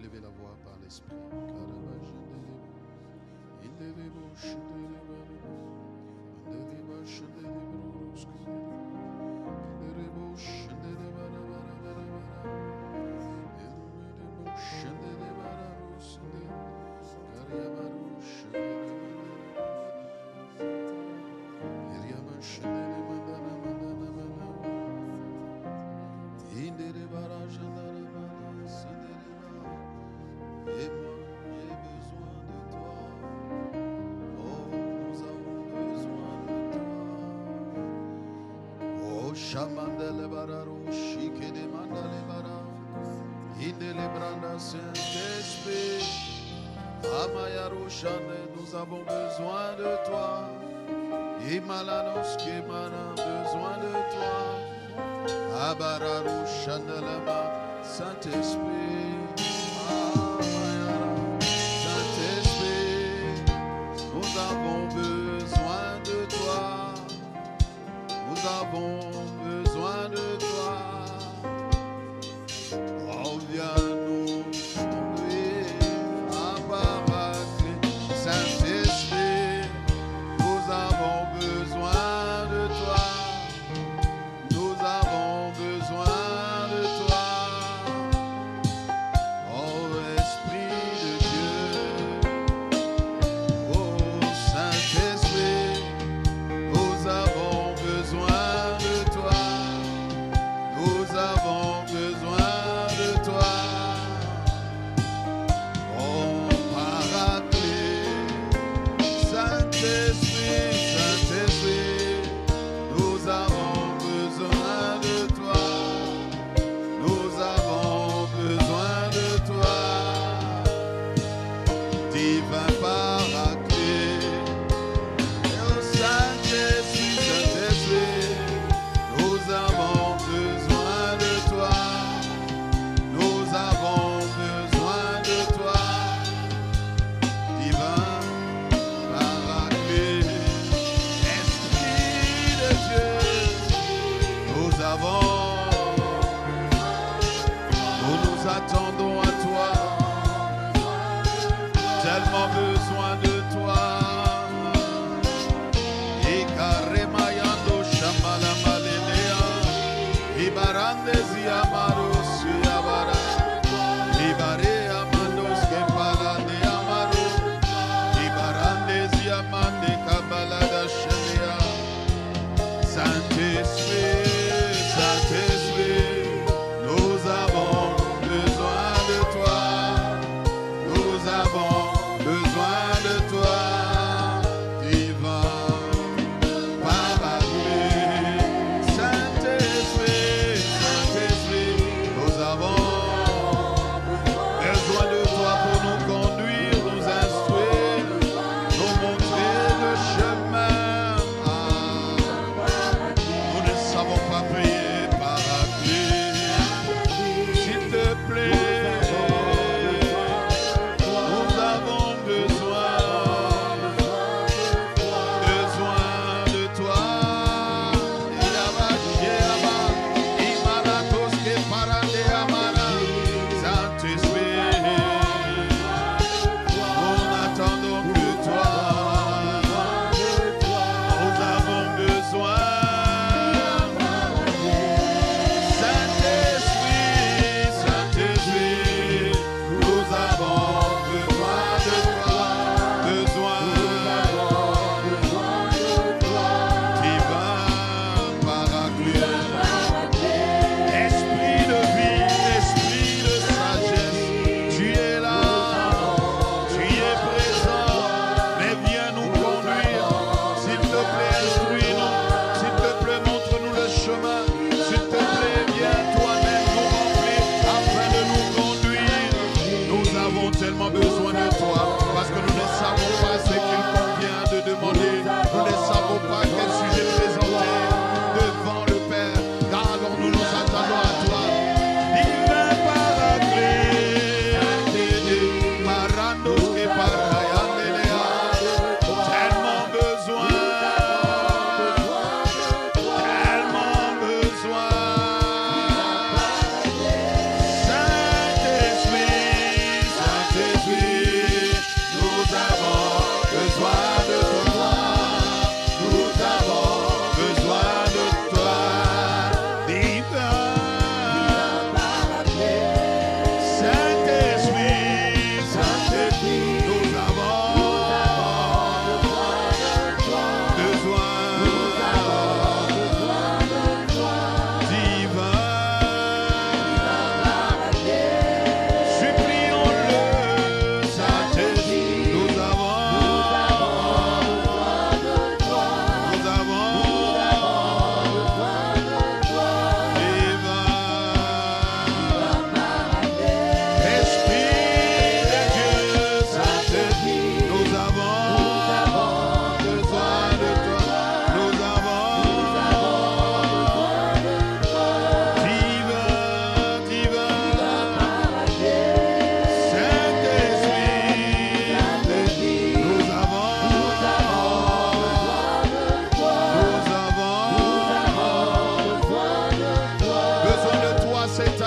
d'élever la voix par l'Esprit. Shamandele bararo, shikede mandale bara, indele branda Saint-Esprit, Amayaro Chane, nous avons besoin de toi, Imalanos Kemana, besoin de toi, Abararo Chanelema, Saint-Esprit, Amayara, Saint-Esprit, nous avons besoin de toi, nous avons besoin de toi. Oh, viens nous conduire à Paraclet, Saint-Esprit. Nous avons besoin de toi. Nous avons besoin de toi.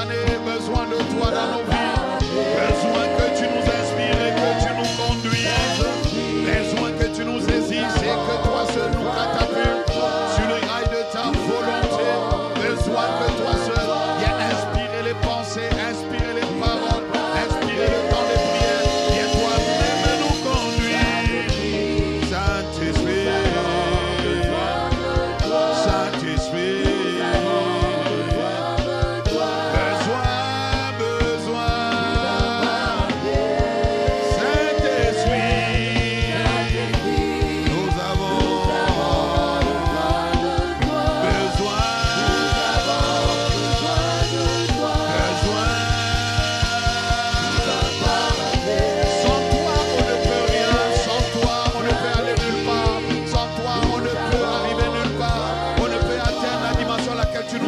année, besoin de toi dans nos vies. Besoin que tu nous inspires et que tu nous conduises. Besoin que tu nous saisisses et que toi seul nous catapultes sur le rail de ta volonté. Besoin que toi seul viens inspirer les pensées, inspirer les paroles, inspirer le temps des prières. Viens toi-même nous conduire. Saint-Esprit, Saint-Esprit.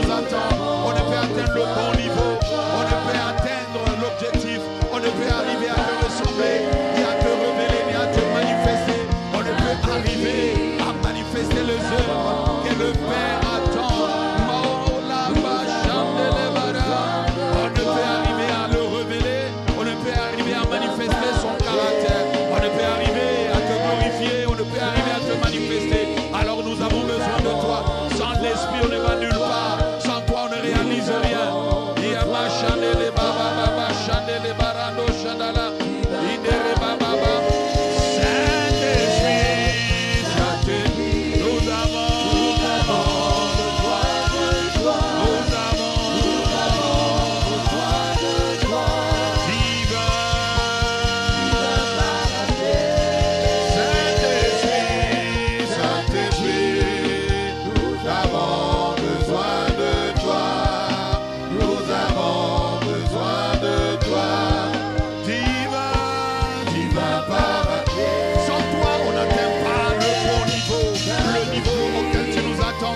On ne peut atteindre le bon niveau, on ne peut atteindre l'objectif, on ne peut arriver à te ressembler, ni à te révéler, ni à te manifester. On ne peut arriver à manifester les œuvres que le Père attend. On ne peut arriver à le révéler, on ne peut arriver à manifester son caractère, on ne peut arriver à te glorifier, on ne peut arriver à te manifester. Alors nous avons besoin de toi. Sans l'Esprit, on ne va nulle part. Sans toi, on ne réalise rien. Chandele baba baba chandele barando chandala idere baba baba Saint-Esprit, nous avons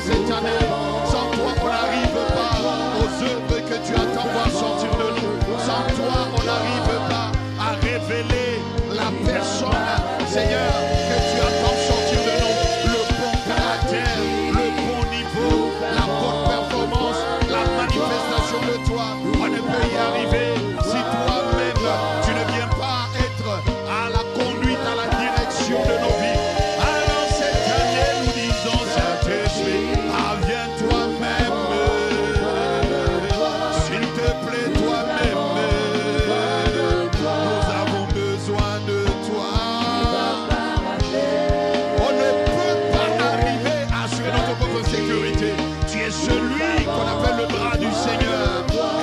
cette année. Sans toi, on n'arrive pas aux œuvres que tu attends voir sortir de nous. Sans toi, on n'arrive pas à révéler la personne, Seigneur, que tu attends sortir de nous. Le bon caractère, le bon niveau, la bonne performance, la manifestation de toi. On ne peut y arriver si toi-même, tu ne viens pas être à la conduite, à la direction de nos vies. Alors cette année, nous disons, Saint-Esprit, viens toi-même, s'il te plaît toi-même, nous avons besoin de toi. On ne peut pas arriver à assurer notre propre sécurité. Tu es celui qu'on appelle le bras du Seigneur.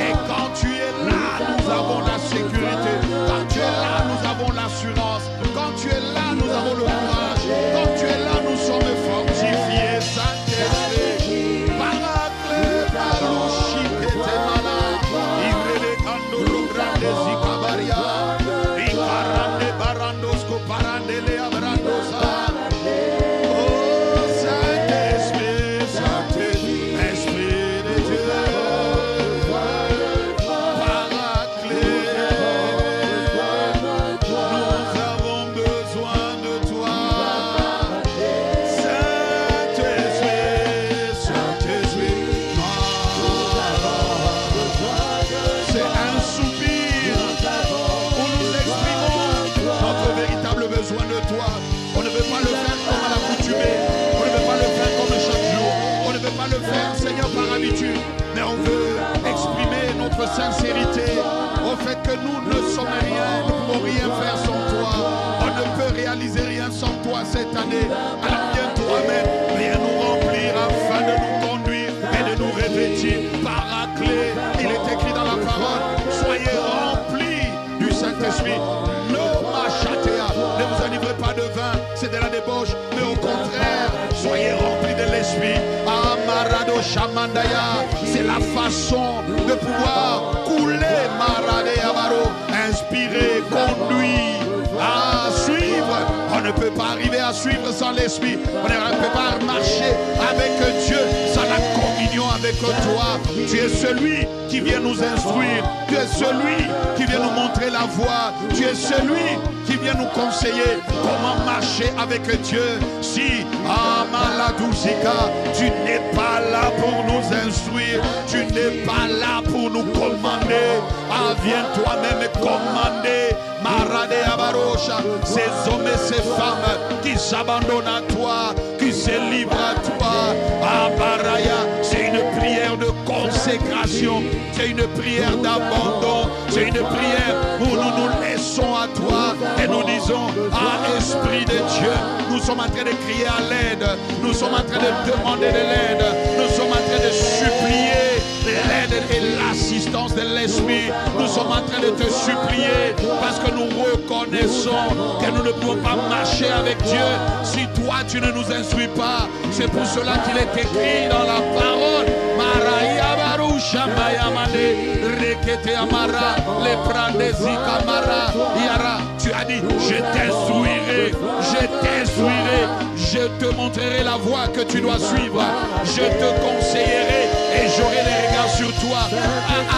Et quand tu es là, nous avons la sécurité. Quand tu es là, nous avons l'assurance. Quand tu es là, nous avons le courage. Quand tu es là, nous sommes fortifiés. Saint-Esprit, Esprit de Dieu, mais on veut exprimer notre sincérité au fait que nous ne sommes rien, nous ne pouvons rien faire sans toi. On ne peut réaliser rien sans toi cette année. Alors viens toi-même, viens nous remplir afin de nous conduire et de nous revêtir. Paraclet, il est écrit dans la parole, soyez remplis du Saint-Esprit. Ne vous enivrez pas de vin, c'est de la débauche, mais au contraire, soyez remplis de l'Esprit. Amarado Shamandaya, c'est la façon de pouvoir couler Marade Amaro, inspirer, conduire, à suivre. On ne peut pas arriver à suivre sans l'Esprit. On ne peut pas marcher avec Dieu sans la communion avec toi. Tu es celui qui vient nous instruire. Tu es celui qui vient nous montrer la voie. Tu es celui qui vient viens nous conseiller comment marcher avec Dieu. Si, Amaladouzika, tu n'es pas là pour nous instruire, tu n'es pas là pour nous commander, viens toi-même commander. Marade Abarosha, ces hommes et ces femmes qui s'abandonnent à toi, qui se livrent à toi. Abaraya, c'est une prière de consécration, c'est une prière d'abandon, c'est une prière où nous nous laissons à toi et nous disons, Esprit de Dieu, nous sommes en train de crier à l'aide, nous sommes en train de demander de l'aide, nous sommes en train de supplier l'aide et l'assistance de l'Esprit. Nous sommes en train de te supplier parce que nous reconnaissons que nous ne pouvons pas marcher avec Dieu si toi tu ne nous instruis pas. C'est pour cela qu'il est écrit dans la parole, tu as dit, je t'instruirai, je te montrerai la voie que tu dois suivre, je te conseillerai et j'aurai les regards sur toi.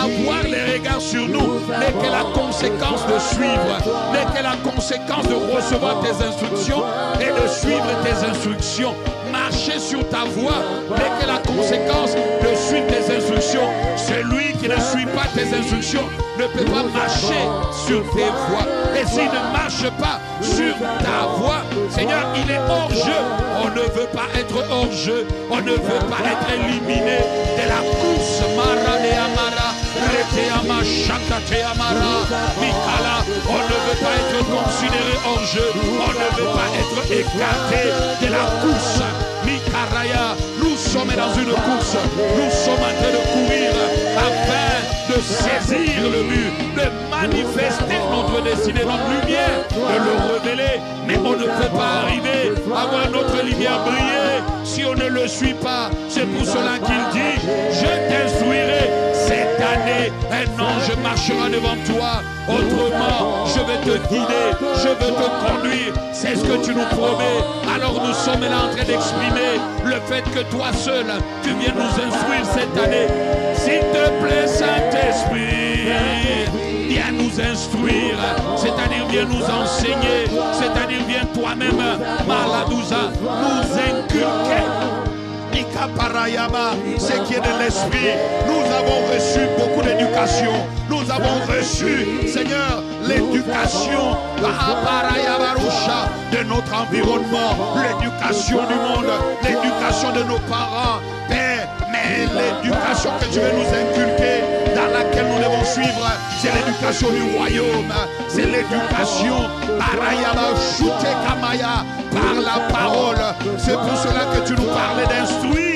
Avoir les regards sur nous n'est que la conséquence de suivre, n'est que la conséquence de recevoir tes instructions et de suivre tes instructions. Marcher sur ta voie n'est que la conséquence de suivre tes instructions. Celui qui ne suit pas tes instructions ne peut pas marcher sur tes voies. Et s'il ne marche pas sur ta voie, Seigneur, il est hors jeu. On ne veut pas être hors jeu. On ne veut pas être éliminé de la course. Mara de Amara, Reteama, Shakate Amara, Mikala. On ne veut pas être considéré hors jeu. On ne veut pas être écarté de la course. Mikaraya, nous sommes dans une course. Nous sommes en train de courir afin de saisir le but, de manifester notre destinée, notre lumière, de le révéler. Mais on ne peut pas arriver à voir notre lumière briller si on ne le suit pas. C'est pour cela qu'il dit, je t'instruirai. Cette année, un ange marchera devant toi. Autrement, je vais te guider, je vais te conduire. C'est ce que tu nous promets. Alors nous sommes là en train d'exprimer le fait que toi seul, tu viens nous instruire cette année. S'il te plaît, Saint-Esprit, viens nous instruire. C'est-à-dire, viens nous enseigner. C'est-à-dire, viens toi-même, Maladouza, nous inculquer. Ce qui est de l'esprit. Nous avons reçu beaucoup d'éducation. Nous avons reçu, Seigneur, l'éducation de notre environnement, l'éducation du monde, l'éducation de nos parents, Père. Mais l'éducation que tu veux nous inculquer, dans laquelle nous devons suivre, c'est l'éducation du royaume. C'est l'éducation par la parole. C'est pour cela que tu nous parlais d'instruire.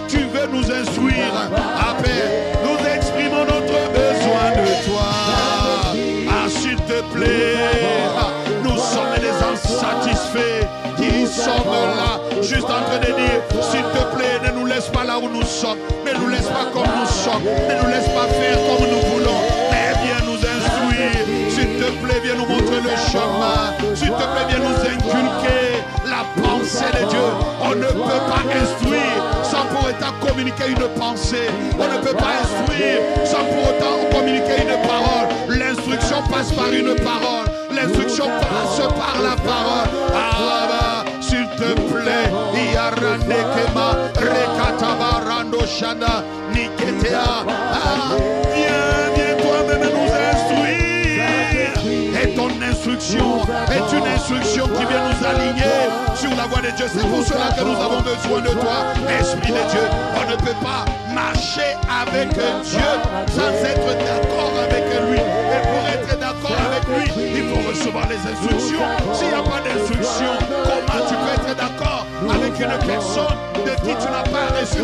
Tu veux nous instruire. Père, nous exprimons notre besoin de toi. S'il te plaît, nous sommes des insatisfaits qui sommes là, juste en train de dire, s'il te plaît, ne nous laisse pas là où nous sommes, ne nous laisse pas comme nous sommes, ne nous laisse pas faire comme nous voulons, mais viens nous instruire. S'il te plaît, viens nous montrer le chemin. S'il te plaît, viens nous inculquer la pensée de Dieu. On ne peut pas instruire sans pour autant communiquer une pensée. On ne peut pas instruire sans pour autant communiquer une parole. L'instruction passe par une parole. L'instruction passe par la parole. S'il te plaît, Iaranekema, Rekatabarando Shana, Niketea. Viens toi-même nous instruire. Et ton instruction est une instruction qui vient nous aligner sur la voie de Dieu. C'est pour cela que nous avons besoin de toi, Esprit de Dieu. On ne peut pas marcher avec Dieu sans être d'accord avec lui. Et pour être d'accord avec lui, il faut recevoir les instructions. S'il n'y a pas d'instruction, comment tu peux être d'accord avec une personne de qui tu n'as pas reçu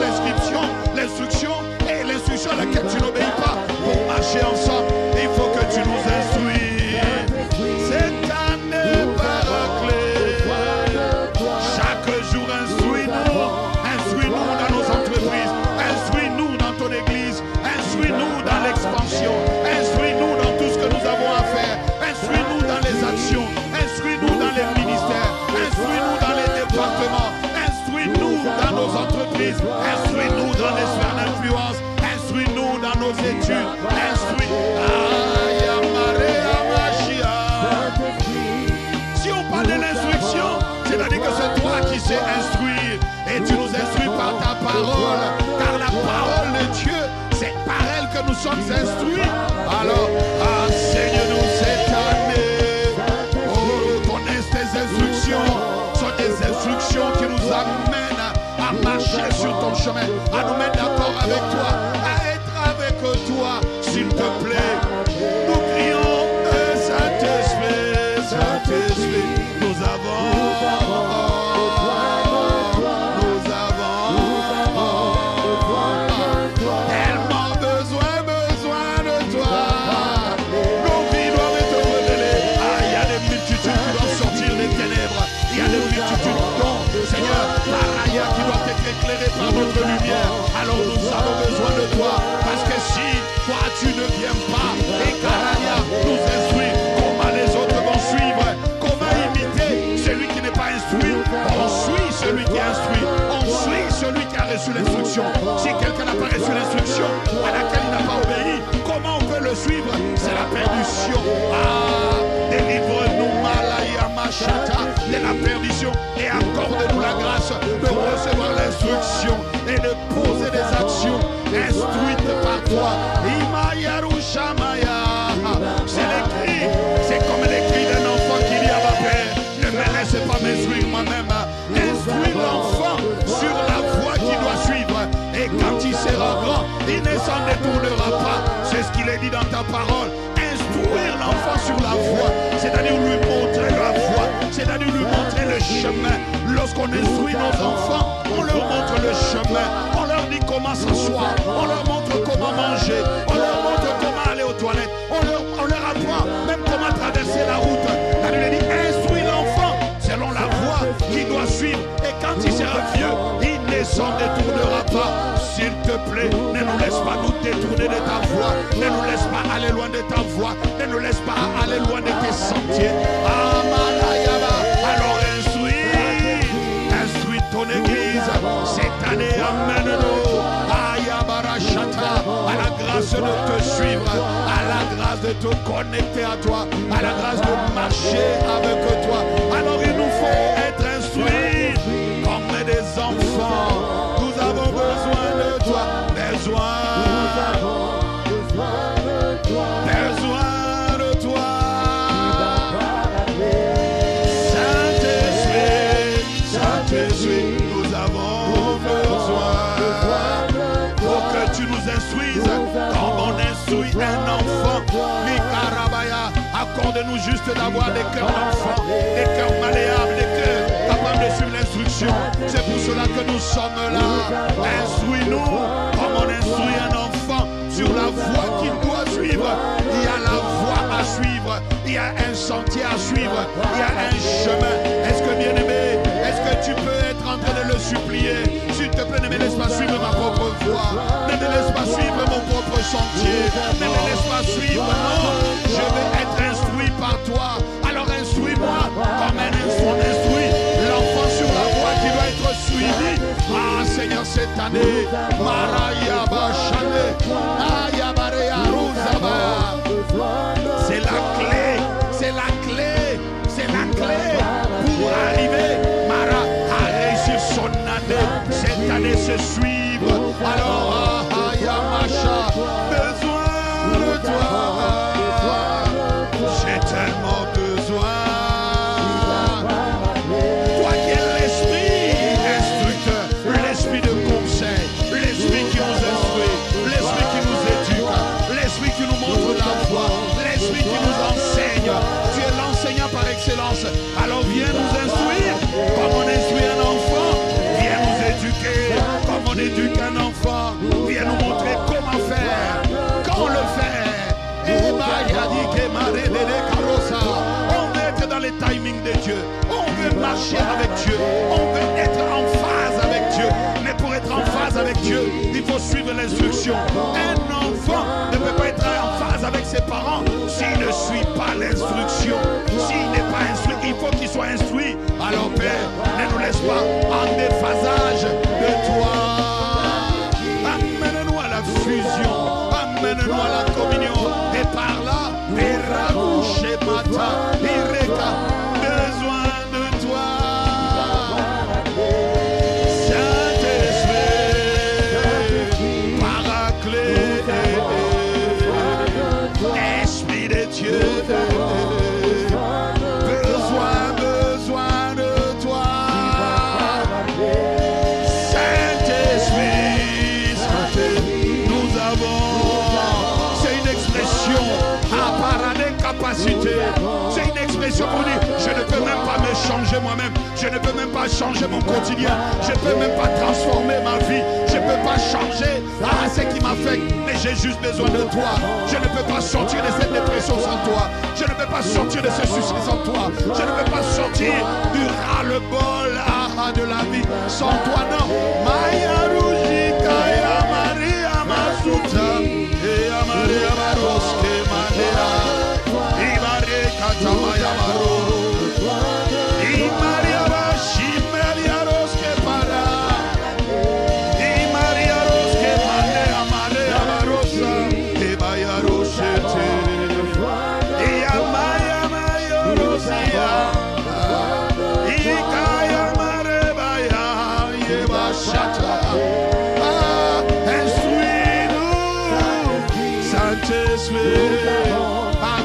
l'instruction et l'instruction à laquelle tu n'obéis pas? Pour marcher ensemble, il faut que tu nous instruis. Cette année paraclée, chaque jour instruis-nous dans nos entreprises, instruis-nous dans ton église, instruis-nous dans l'expansion, instruis-nous dans tout ce que nous avons à faire, instruis-nous dans les actions, instruis-nous dans les ministères, instruis-nous dans les départements, instruis-nous dans nos entreprises, instruis-nous dans les sphères d'influence, instruis-nous dans nos études, instruis. Maria. sommes instruits. Alors, enseigne-nous cette année. Oh, tes instructions sont des instructions qui nous amènent à marcher sur ton chemin, à nous mettre d'accord avec toi, à être avec toi, s'il te plaît. Nous prions, Saint-Esprit, Saint-Esprit, nous avons tellement besoin de toi. Nos vies doivent être révélées. Il y a des multitudes qui doivent sortir des ténèbres. Il y a des multitudes dont, Seigneur, qui doivent être éclairées par notre lumière. Alors nous avons besoin de toi. Parce que si toi tu ne viens pas, et Caraya nous instruit comment les autres vont suivre, comment imiter celui qui n'est pas instruit. On suit celui qui est instruit. On suit celui qui a reçu l'instruction. Si quelqu'un n'a pas reçu l'instruction à laquelle il n'a pas obéi, comment on peut le suivre? C'est la perdition. Délivre-nous, Malaya Machata, de la perdition et accorde-nous la grâce de recevoir l'instruction et de poser des actions instruites par toi. C'est l'écrit, c'est comme l'écrit d'un enfant qui dit à ma père, ne me laisse pas m'instruire moi-même. Instruire l'enfant sur la voie qu'il doit suivre. Et quand il sera grand, il ne s'en détournera pas. C'est ce qu'il est dit dans ta parole. Instruire l'enfant sur la voie, c'est-à-dire lui montrer la voie, c'est-à-dire lui montrer le chemin. Lorsqu'on instruit nos enfants, on leur montre le chemin, on leur dit comment s'asseoir, on leur montre comment manger, on leur montre comment aller aux toilettes, on leur apprend même comment traverser la route. La Bible dit instruis l'enfant selon la voie qu'il doit suivre, et quand il sera vieux, il ne s'en détournera pas. S'il te plaît, ne nous laisse pas nous détourner de ta voie, ne nous laisse pas aller loin de ta voie, ne nous laisse pas aller loin de tes sentiers. Alors instruis ton église cette année, amène-nous à la grâce de te suivre, à la grâce de te connecter à toi, à la grâce de marcher avec toi. Alors il nous faut être instruits comme des enfants. Nous avons besoin de toi, besoin de toi. Saint-Esprit, nous avons besoin. Pour que tu nous instruises comme on instruit un enfant. Mikarabaya, accorde-nous juste d'avoir des cœurs d'enfants, des cœurs malléables, des cœurs capables de suivre l'instruction. C'est pour cela que nous sommes là. Instruis-nous comme on instruit un enfant sur la voie qu'il doit suivre. Il y a la voie à suivre, il y a un sentier à suivre, il y a un chemin. Est-ce que, bien-aimé, est-ce que tu peux être en train de le supplier? S'il te plaît, ne me laisse pas suivre ma propre voie, ne me laisse pas suivre mon propre sentier, ne me laisse pas suivre, non, je veux être instruit par toi. Alors instruis-moi comme on instruit l'enfant sur la voie qui doit être suivi. Seigneur, cette année, Maraya Bachane, Ayabarea Rouzaba, c'est la clé, c'est la clé, c'est la clé pour arriver, Mara, à réussir son année. Cette année se suivre. Alors, Ayamacha, besoin de toi. J'ai tellement besoin. Toi qui es l'esprit instructeur, l'esprit de conseil, l'esprit qui nous instruit, l'esprit qui nous éduque, l'esprit qui nous montre la voie, l'esprit qui nous enseigne. Tu es l'enseignant par excellence. Alors viens nous instruire comme on instruit un enfant. Viens nous éduquer comme on éduque un enfant. Viens nous montrer comment faire, quand le faire. On veut être dans les timings de Dieu. On veut marcher avec Dieu. On veut être en phase avec Dieu. Mais pour être en phase avec Dieu, il faut suivre l'instruction. Un enfant ne peut pas être en phase avec ses parents s'il ne suit pas l'instruction. S'il n'est pas instruit, il faut qu'il soit instruit. Alors Père, ne nous laisse pas en déphasage de toi. Amène-nous à la fusion. Amène-nous à la communion. Et par là, Mata, Ireka, besoin de toi. Saint-Esprit, Paraclet. capacité. C'est une expression pour dire, je ne peux même pas me changer moi-même. Je ne peux même pas changer mon quotidien. Je ne peux même pas transformer ma vie. Je ne peux pas changer ce qui m'affecte. Mais j'ai juste besoin de toi. Je ne peux pas sortir de cette dépression sans toi. Je ne peux pas sortir de ce souci sans toi. Je ne peux pas sortir du ras-le-bol de la vie sans toi, non. Maya Rougi, Kaya Maria Masuta, Ea Maria Maroske Maria, Ibare Katamaya Maro, Imaria Bashi Maria Roske Para, Imaria Roske Maria Maria Marosa, Ebaya Roshete, Ea Maya Maya Rosia.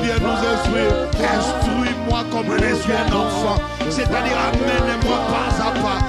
Viens nous instruire. Instruis-moi comme un instruit un enfant. C'est-à-dire amène-moi pas à pas.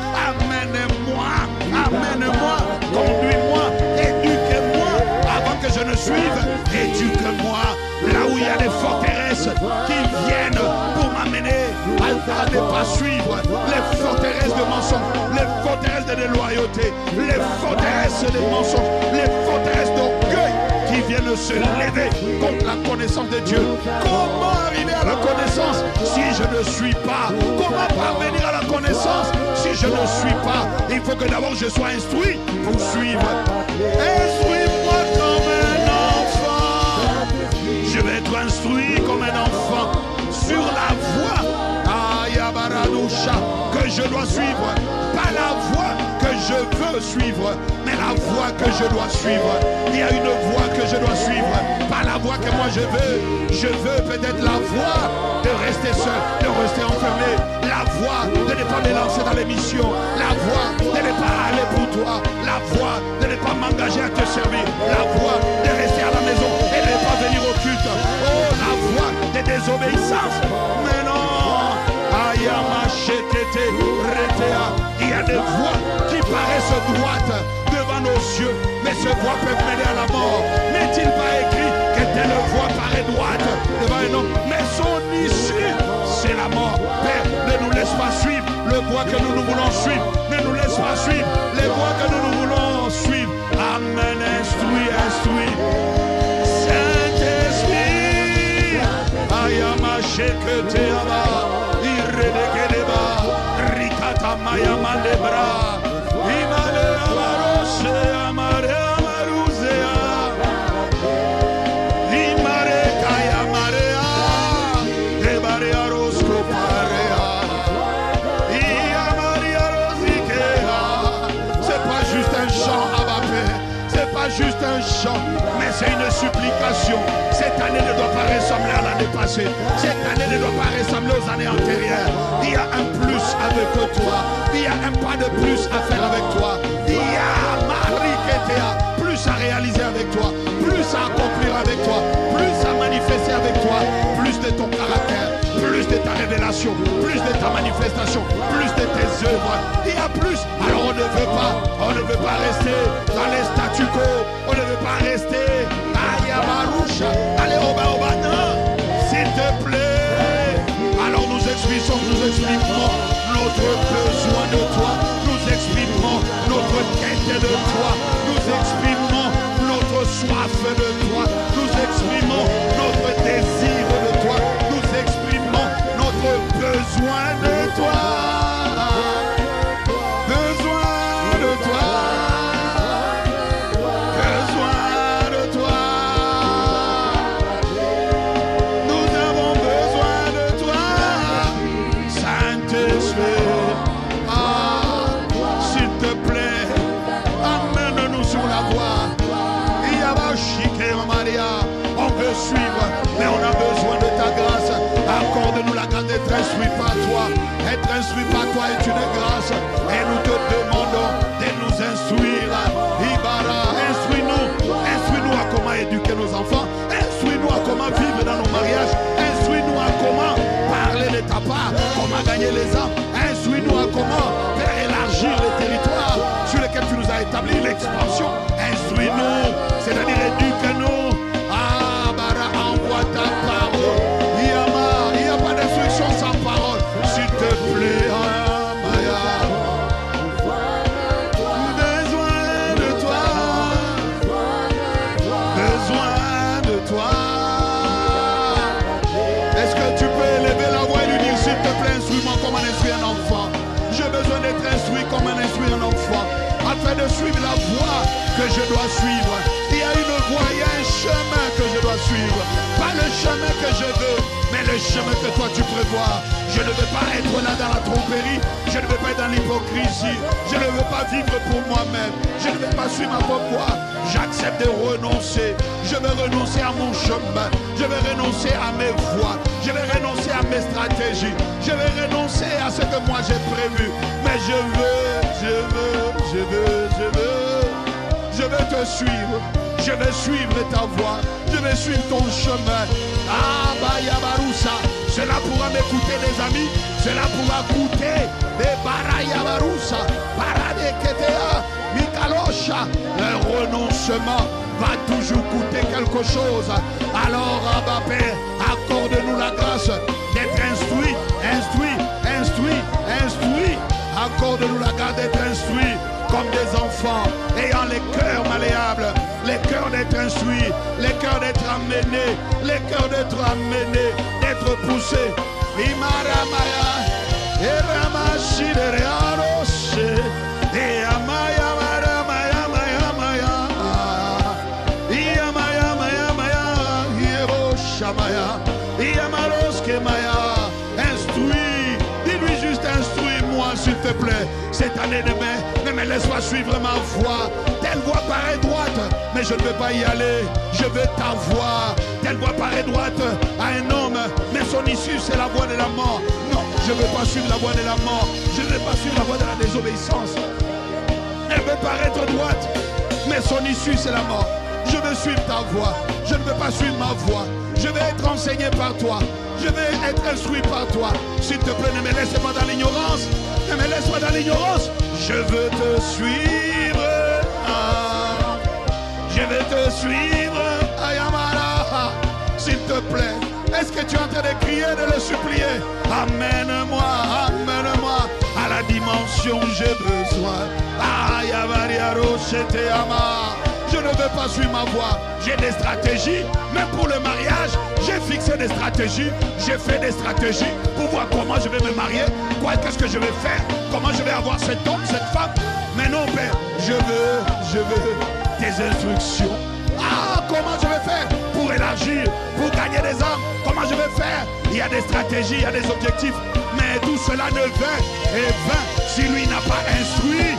Amène-moi, conduis-moi, éduque-moi avant que je ne suive. Éduque-moi là où il y a des forteresses qui viennent pour m'amener à ne pas suivre. Les forteresses de mensonges, les forteresses de déloyauté, les forteresses de mensonges, les forteresses d'orgueil qui viennent se lever contre la connaissance de Dieu. Comment arriver à la connaissance si je ne suis pas? Comment parvenir à la connaissance si je ne suis pas? Il faut que d'abord je sois instruit pour suivre. Instruis-moi comme un enfant. Je vais être instruit comme un enfant sur la voie que je dois suivre. Pas la voie que je veux suivre, mais la voie que je dois suivre. Il y a une voie que je dois suivre, pas la voie que moi je veux. Je veux peut-être la voie de rester seul, de rester enfermé. La voie de ne pas me lancer dans les missions. La voie de ne pas aller pour toi. La voie de ne pas m'engager à te servir. La voie de rester à la maison et de ne pas venir au culte. Oh, la voie de désobéissance. Mais non. Il y a des voies qui paraissent droites devant nos yeux, mais ces voies peuvent mener à la mort. N'est-il pas écrit que telle voie paraît droite devant un homme, mais son issue, c'est la mort? Père, ne nous laisse pas suivre le voie que nous voulons suivre. Ne nous laisse pas suivre les voies que nous voulons suivre. Amen, instruis. Saint-Esprit, Ayama Shekete Aba. Maya Mandebra, Imale Amarose, Amare Amaruzea, Imare Kaya Marea, Ebare Arosco Parea, Iamaria Rosikea. C'est pas juste un chant à Père, c'est pas juste un chant, mais c'est une supplication. Cette année ne doit pas ressembler à l'année passée. Cette année ne doit pas ressembler aux années antérieures. Il y a un plus avec toi. Il y a un pas de plus à faire avec toi. Il y a plus à réaliser avec toi. Plus à accomplir avec toi. Plus à manifester avec toi. Plus de ton caractère. Plus de ta révélation. Plus de ta manifestation. Plus de tes œuvres. Il y a plus. Alors on ne veut pas rester dans les statu quo. On ne veut pas rester allez au bas, non, s'il te plaît. Alors nous exprimons notre besoin de toi. Nous exprimons notre quête de toi. Nous exprimons notre soif de toi. Nous exprimons notre désir de toi. Nous exprimons notre besoin de toi. Mais on a besoin de ta grâce. Accorde-nous la grâce d'être instruit par toi. Être instruit par toi est une grâce. Et nous te demandons de nous instruire. Ibara, instruis-nous à comment éduquer nos enfants. Instruis-nous à comment vivre dans nos mariages. Instruis-nous à comment parler de ta part. Comment gagner les âmes. Instruis-nous à comment faire élargir les territoires sur lesquels tu nous as établi l'expansion. Instruis-nous, c'est-à-dire éduque-nous. Ta parole, Instruis-moi comme un instruit un enfant. J'ai besoin d'être instruit comme un instruit un enfant, afin de suivre la voie que je dois suivre. Il y a une voie, il y a un chemin que je dois suivre. Pas le chemin que je veux, mais le chemin que toi tu prévois. Je ne veux pas être là dans la tromperie. Je ne veux pas être dans l'hypocrisie. Je ne veux pas vivre pour moi-même. Je ne veux pas suivre ma propre voie. J'accepte de renoncer. Je vais renoncer à mon chemin. Je vais renoncer à mes voies. Je vais renoncer à mes stratégies. Je vais renoncer à ce que moi j'ai prévu. Mais je veux te suivre. Je vais suivre ta voie. Je vais suivre ton chemin. Ah, Bayabaroussa. Cela pourra m'écouter, les amis. Cela pourra coûter des Barayabaroussa. Paradeketea. Mikalosha. Le renoncement va toujours coûter quelque chose. Alors, Abba Père, accorde-nous la grâce d'être instruit. Accorde-nous la grâce d'être instruit comme des enfants, ayant les cœurs malléables, les cœurs d'être instruits, les cœurs d'être amenés, les cœurs d'être amenés, d'être poussés. Imaramaya, Eramashiderianos, Eamaya, Maya, Maya, Maya, Iamaya, Maya, Maya, Yeroshamaya, Iamaroske Maya, instruit, dis-lui juste instruis-moi s'il te plaît. Cette année ne me laisse pas suivre ma voie. Telle voie paraît droite, mais je ne veux pas y aller. Je veux ta voie. Telle voie paraît droite à un homme, mais son issue c'est la voie de la mort. Non, je ne veux pas suivre la voie de la mort. Je ne veux pas suivre la voie de la désobéissance. Elle veut paraître droite, mais son issue c'est la mort. Je veux suivre ta voie. Je ne veux pas suivre ma voie. Je vais être enseigné par toi. Je vais être instruit par toi. S'il te plaît, ne me laisse pas dans l'ignorance. Ne me laisse pas dans l'ignorance. Je veux te suivre. Je veux te suivre. Ayamara. S'il te plaît. Est-ce que tu es en train de crier, de le supplier? Amène-moi à la dimension où j'ai besoin. Ayamariaro, c'était ama. Je ne veux pas suivre ma voie. J'ai des stratégies, même pour le mariage, j'ai fixé des stratégies, j'ai fait des stratégies pour voir comment je vais me marier, qu'est-ce que je vais faire, comment je vais avoir cet homme, cette femme. Mais non, Père, je veux tes instructions. Ah, comment je vais faire pour élargir, pour gagner des âmes? Comment je vais faire? Il y a des stratégies, il y a des objectifs, mais tout cela ne vain et vain si lui n'a pas instruit.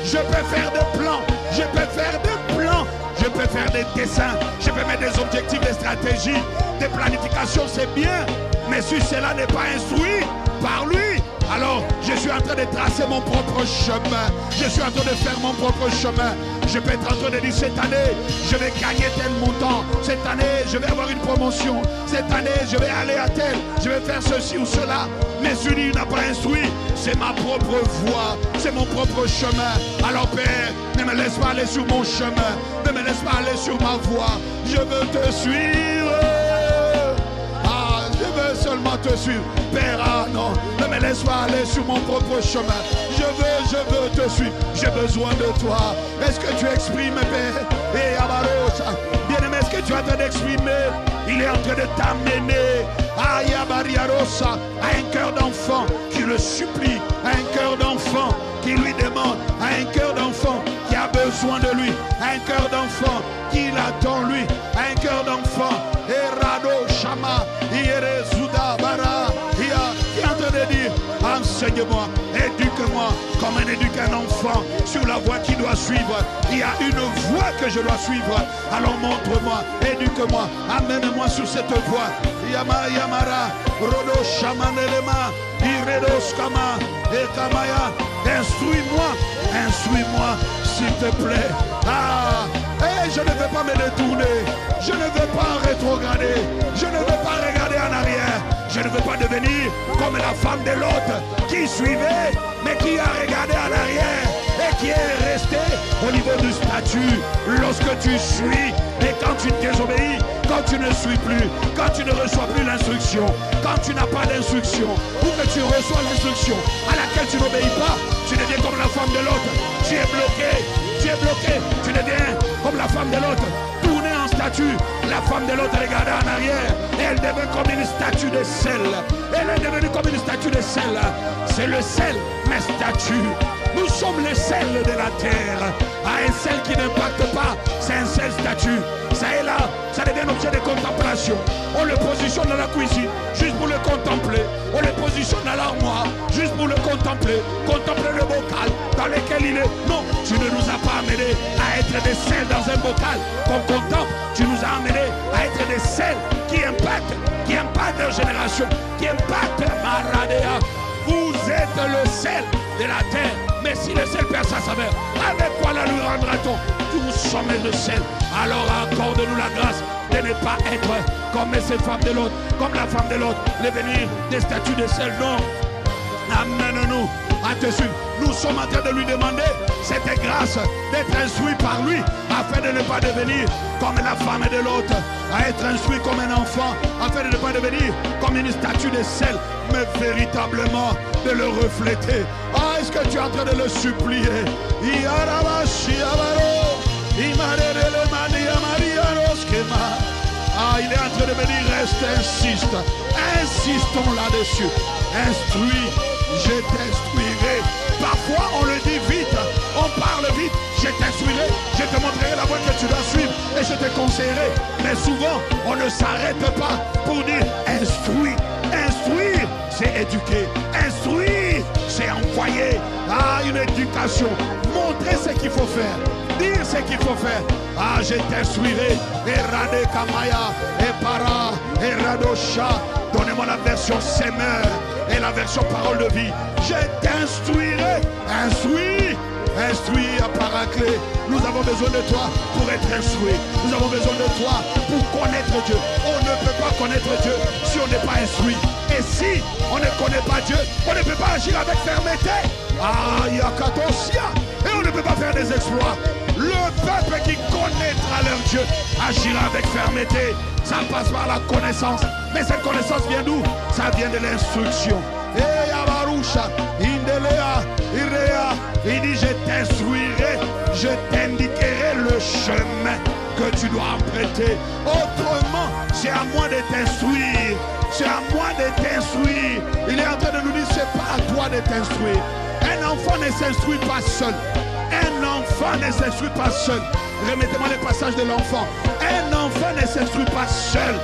Je peux faire des plans, je peux faire des plans, je peux faire des dessins, je peux mettre des objectifs, des stratégies, des planifications, c'est bien. Mais si cela n'est pas instruit par lui, alors je suis en train de tracer mon propre chemin. Je suis en train de faire mon propre chemin. Je peux être en train de dire cette année, je vais gagner tel montant. Cette année, je vais avoir une promotion. Cette année, je vais aller à tel. Je vais faire ceci ou cela. Mais celui qui n'a pas instruit, c'est ma propre voie. C'est mon propre chemin. Alors Père, ne me laisse pas aller sur mon chemin. Ne me laisse pas aller sur ma voie. Je veux te suivre. Je veux seulement te suivre. Père, non, ne me laisse pas aller sur mon propre chemin. Je veux te suivre. J'ai besoin de toi. Est-ce que tu exprimes, Père? Et Abarosa, bien-aimé, est-ce que tu es en train d'exprimer? Il est en train de t'amener à Yabariarosa, à un cœur d'enfant qui le supplie, à un cœur d'enfant qui lui demande, à un cœur d'enfant qui a besoin de lui, à un cœur d'enfant qui l'attend lui, à un cœur d'enfant. Erado Shama, Ierezuda Bara, qui est en train de dire, enseigne-moi, éduque-moi comme on éduque un enfant sur la voie qu'il doit suivre. Il y a une voie que je dois suivre. Alors montre-moi, éduque-moi, amène-moi sur cette voie. Yama Yamara, Rodo Shamanelema, Iredos Kama, Ekamaya, instruis-moi, s'il te plaît. Je ne veux pas me détourner. Je ne veux pas rétrograder. Je ne veux pas regarder en arrière. Je ne veux pas devenir comme la femme de Lot qui suivait, mais qui a regardé en arrière et qui est resté au niveau du statut. Lorsque tu suis et quand tu désobéis, quand tu ne suis plus, quand tu ne reçois plus l'instruction, quand tu n'as pas d'instruction, ou que tu reçois l'instruction à laquelle tu n'obéis pas, tu deviens comme la femme de l'autre. Tu es bloqué, tu deviens comme la femme de l'autre. Tourner en statut, la femme de l'autre regardait en arrière, et elle devint comme une statue de sel. Elle est devenue comme une statue de sel. C'est le sel, mais statue. Nous sommes le sel de la terre. Un sel qui n'impacte pas, c'est un sel statue. Ça est là, ça devient un objet de contemplation. On le positionne dans la cuisine, juste pour le contempler. On le positionne dans l'armoire, juste pour le contempler. Contempler le bocal dans lequel il est. Non, tu ne nous as pas amenés à être des sels dans un bocal qu'on contemple. Tu nous as amenés à être des sels qui impactent leur génération, qui impactent Maradea. Vous êtes le sel de la terre. Mais si le sel perd sa saveur, avec quoi la lui rendra-t-on? Nous sommes le sel. Alors accorde-nous la grâce de ne pas être comme ces femmes de l'autre, comme la femme de l'autre, devenir des statues de sel. Non. Amène-nous à te suivre. Nous sommes en train de lui demander cette grâce d'être instruit par lui, afin de ne pas devenir comme la femme de l'autre, à être instruit comme un enfant, afin de ne pas devenir comme une statue de sel, mais véritablement de le refléter. Ah, est-ce que tu es en train de le supplier? Ah, il est en train de me dire, reste, insiste. Insistons là-dessus. Instruis, je t'instruirai. Parfois, on le dit vite, on parle vite. Je t'instruirai, je te montrerai la voie que tu dois suivre et je te conseillerai. Mais souvent, on ne s'arrête pas pour dire instruis. Instruire, c'est éduquer. Instruire, c'est envoyer. Ah, une éducation. Montrer ce qu'il faut faire. Dire ce qu'il faut faire. Ah, je t'instruirai. Erade Kamaya, Epara, Eradosha. Donnez-moi la version Semeur et la version parole de vie. Je t'instruirai. Instruis. Instruis à Paraclet. Nous avons besoin de toi pour être instruits. Nous avons besoin de toi pour connaître Dieu. On ne peut pas connaître Dieu si on n'est pas instruit. Et si on ne connaît pas Dieu, on ne peut pas agir avec fermeté. Ah, Yakatosia. Et on ne peut pas faire des exploits. Le peuple qui connaîtra leur Dieu agira avec fermeté. Ça passe par la connaissance. Mais cette connaissance vient d'où? Ça vient de l'instruction. Et Yabarusha, Indelea, Irea, il dit je t'instruirai, je t'indiquerai le chemin que tu dois emprunter. Autrement, c'est à moi de t'instruire. C'est à moi de t'instruire. Il est en train de nous dire, c'est pas à toi de t'instruire. Un enfant ne s'instruit pas seul. Un enfant ne s'instruit pas seul. Remettez-moi les passages de l'enfant. Un enfant ne s'instruit pas seul.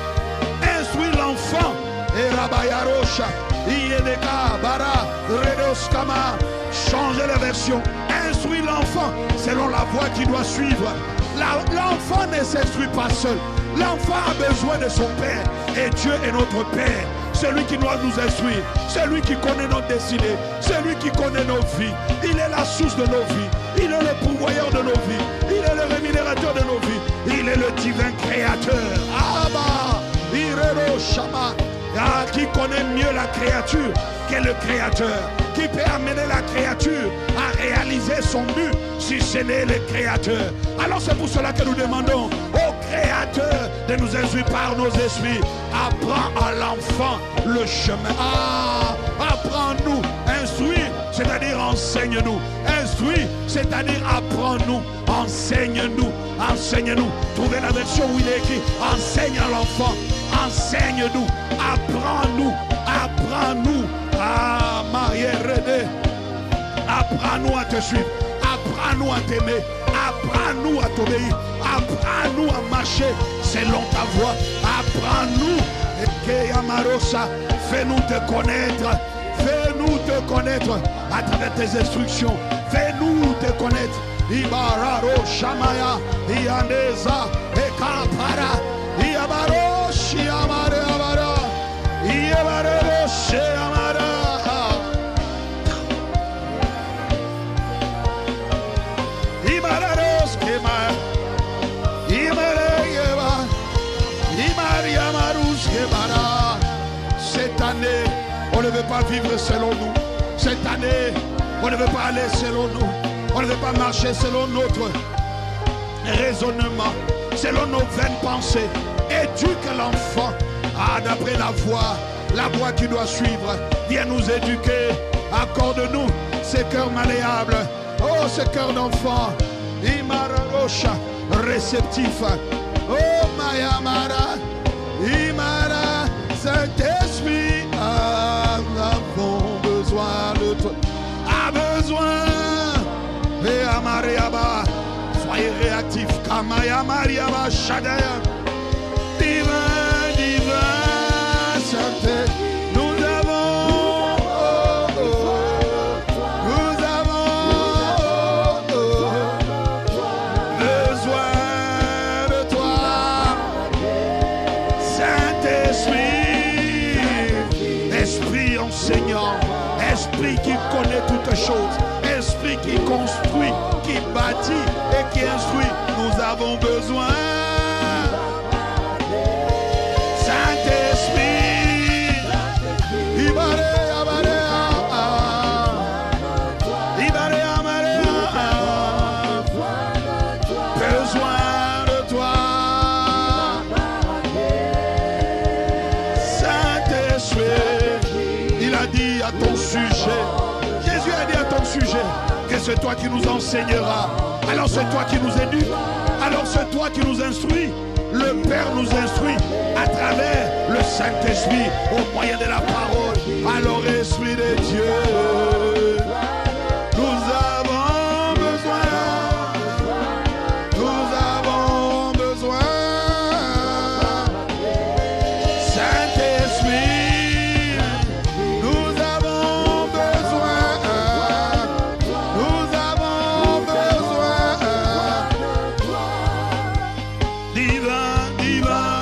Instruis l'enfant. Et Rabayarosha, Iedeka, Bara, Redoskama. Changez la version. Instruis l'enfant selon la voie qu'il doit suivre. L'enfant ne s'instruit pas seul. L'enfant a besoin de son père. Et Dieu est notre père. Celui qui doit nous instruire. Celui qui connaît notre destinée. Celui qui connaît nos vies. Il est la source de nos vies. Il est le pourvoyeur de nos vies. Il est le rémunérateur de nos vies. Il est le divin créateur. Abba, Irero Shama. Ah, qui connaît mieux la créature qu'est le créateur? Qui peut amener la créature à réaliser son but si ce n'est le créateur? Alors c'est pour cela que nous demandons au créateur de nous instruire par nos esprits. Apprends à l'enfant le chemin. Ah, apprends-nous, instruis, c'est-à-dire enseigne-nous. Instruis, c'est-à-dire apprends-nous, enseigne-nous, enseigne-nous. Trouvez la version où il est écrit, enseigne à l'enfant, enseigne-nous, apprends-nous, apprends-nous. Ah, Marie Redé, apprends-nous à te suivre, apprends-nous à t'aimer, apprends-nous à t'obéir, apprends-nous à marcher selon ta voie, apprends-nous, fais-nous te connaître, fais-nous te connaître à travers tes instructions, fais-nous te connaître. Ibararo Shamaya, Ianeza, Ekapara, Iabaro Shiamare Abara, Iabaro Shiamara. Imararos Kema, Imarayeva, Imariamarus Kemara. Cette année, on ne veut pas vivre selon nous. Cette année, on ne veut pas aller selon nous. On ne veut pas marcher selon notre raisonnement, selon nos vaines pensées. Éduque l'enfant d'après la voie qu'il doit suivre. Viens nous éduquer. Accorde-nous ces cœurs malléables. Oh, ce cœur d'enfant. Imararosha, réceptif. Oh, Mayamara. Imara. Amaya Maria Shadaya. Divin, divin, santé. Nous avons besoin de toi. Saint-Esprit, Esprit enseignant, Esprit qui connaît toutes choses, Esprit qui construit, qui bâtit et qui instruit. Nous avons besoin. Saint-Esprit, besoin de toi. Saint-Esprit, il a dit à ton sujet, Jésus a dit à ton sujet que c'est toi qui nous enseigneras. Alors c'est toi qui nous éduques. Alors c'est toi qui nous instruis. Le Père nous instruit à travers le Saint-Esprit au moyen de la parole. Alors Esprit de Dieu, nous avons besoin. Nous avons besoin. Saint-Esprit, nous avons besoin. Nous avons besoin. Divin, divin.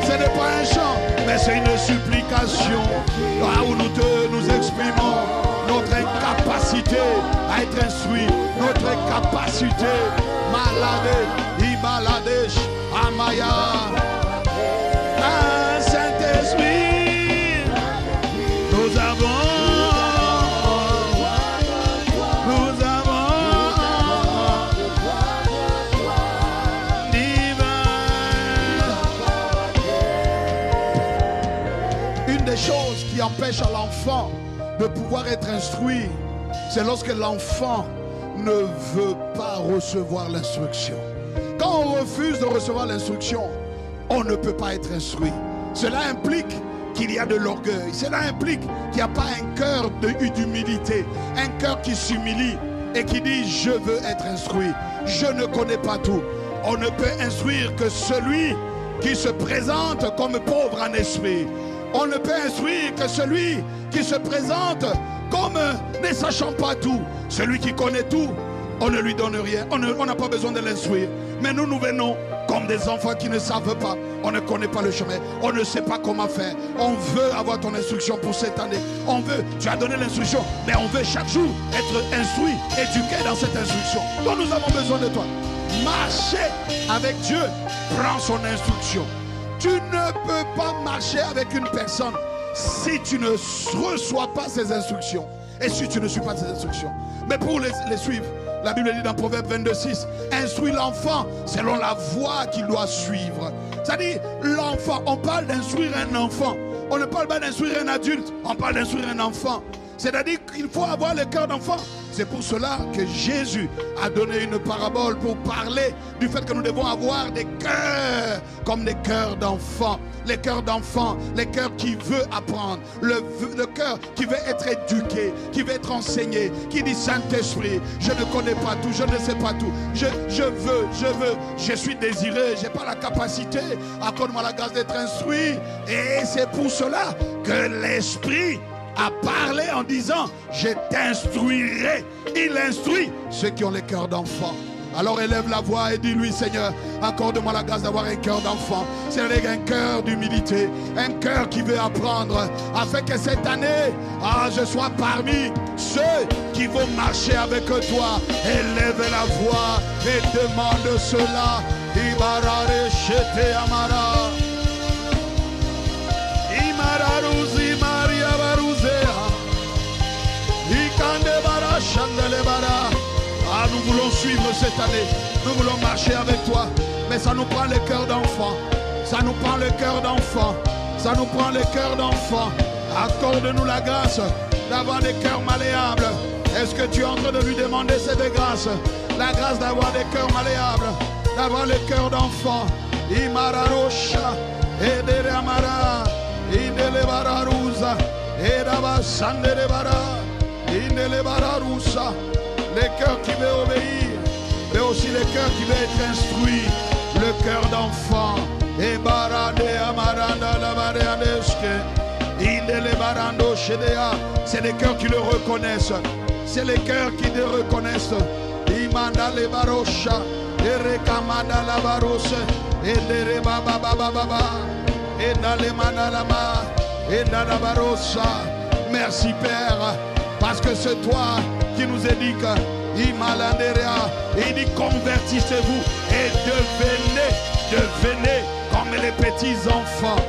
Ce n'est pas un chant, mais c'est une supplication. Là où nous exprimons notre incapacité à être instruit, notre incapacité. Malade, Ibaladesh, Amaya. Ah, Saint-Esprit, nous avons divin. Une des choses qui empêche à l'enfant de pouvoir être instruit, c'est lorsque l'enfant ne veut pas recevoir l'instruction. Quand on refuse de recevoir l'instruction, on ne peut pas être instruit. Cela implique qu'il y a de l'orgueil. Cela implique qu'il n'y a pas un cœur d'humilité, un cœur qui s'humilie et qui dit je veux être instruit. Je ne connais pas tout. On ne peut instruire que celui qui se présente comme pauvre en esprit. On ne peut instruire que celui qui se présente comme ne sachant pas tout. Celui qui connaît tout, on ne lui donne rien. On n'a pas besoin de l'instruire. Mais nous, nous venons comme des enfants qui ne savent pas. On ne connaît pas le chemin. On ne sait pas comment faire. On veut avoir ton instruction pour cette année. On veut, tu as donné l'instruction, mais on veut chaque jour être instruit, éduqué dans cette instruction. Donc nous avons besoin de toi. Marcher avec Dieu prend son instruction. Tu ne peux pas marcher avec une personne si tu ne reçois pas ses instructions et si tu ne suis pas ses instructions. Mais pour les suivre, la Bible dit dans Proverbe 22:6, instruis l'enfant selon la voie qu'il doit suivre. C'est-à-dire, l'enfant, on parle d'instruire un enfant. On ne parle pas d'instruire un adulte, on parle d'instruire un enfant. C'est-à-dire qu'il faut avoir le cœur d'enfant. C'est pour cela que Jésus a donné une parabole pour parler du fait que nous devons avoir des cœurs comme des cœurs d'enfants. Les cœurs d'enfants, les cœurs qui veulent apprendre, le cœur qui veut être éduqué, qui veut être enseigné, qui dit Saint-Esprit, je ne connais pas tout, je ne sais pas tout, je veux, je suis désiré, je n'ai pas la capacité, accorde-moi la grâce d'être instruit. Et c'est pour cela que l'Esprit a parlé en disant je t'instruirai. Il instruit ceux qui ont les cœurs d'enfant. Alors élève la voix et dis-lui Seigneur, accorde-moi la grâce d'avoir un cœur d'enfant. C'est-à-dire un cœur d'humilité, un cœur qui veut apprendre, afin que cette année, je sois parmi ceux qui vont marcher avec toi. Élève la voix et demande cela. Ibarare shete amara. Imararuzi maria baruzea. Ikande bara chandele bara. Ah, nous voulons suivre cette année. Nous voulons marcher avec toi. Mais ça nous prend le cœur d'enfant. Ça nous prend le cœur d'enfant. Ça nous prend le cœur d'enfant. Accorde-nous la grâce d'avoir des cœurs malléables. Est-ce que tu es en train de lui demander cette grâce? La grâce d'avoir des cœurs malléables. D'avoir le cœur d'enfant. Imararosha. Edere amara. Indele bararuza. Edaba sandere bara. Indele bararusa. Les cœurs qui veulent obéir, aussi le cœur qui veut être instruit, le cœur d'enfant. Et barade amaranda la bareandeske. C'est les cœurs qui le reconnaissent. C'est les cœurs qui le reconnaissent. Imanda le barosha. Erekamanda la barose. Endere baba baba baba. Endale manalama. Endala barosa. Merci Père. Parce que c'est toi qui nous éduque. Imalanderea. Il dit convertissez-vous et devenez comme les petits enfants.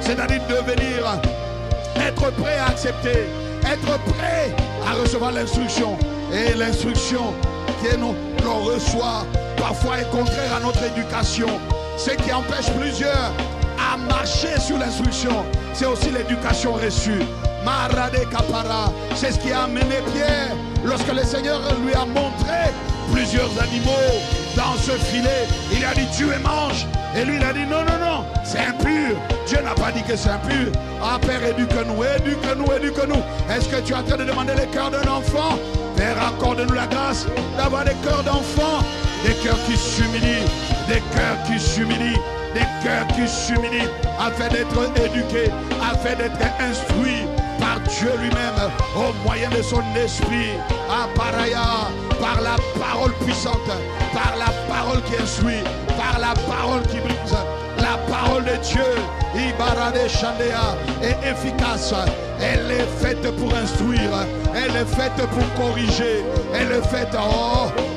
C'est-à-dire devenir, être prêt à accepter, être prêt à recevoir l'instruction. Et l'instruction que nous reçoit parfois est contraire à notre éducation. Ce qui empêche plusieurs à marcher sur l'instruction, c'est aussi l'éducation reçue. Marade Kapara, c'est ce qui a amené Pierre lorsque le Seigneur lui a montré plusieurs animaux dans ce filet. Il a dit tu et mange. Et lui il a dit non, non, non, c'est impur. Dieu n'a pas dit que c'est impur. Ah Père, éduque-nous, éduque-nous, éduque-nous. Est-ce que tu es en train de demander le cœur d'un enfant? Père, accorde-nous la grâce d'avoir des cœurs d'enfants, des cœurs qui s'humilient, des cœurs qui s'humilient, des cœurs qui s'humilient, afin d'être éduqués, afin d'être instruits par Dieu lui-même, au moyen de son esprit, à Paraya, par la parole puissante, par la parole qui instruit, par la parole qui brise, la parole de Dieu, Ibarade Chandéa, est efficace. Elle est faite pour instruire, elle est faite pour corriger, elle est faite,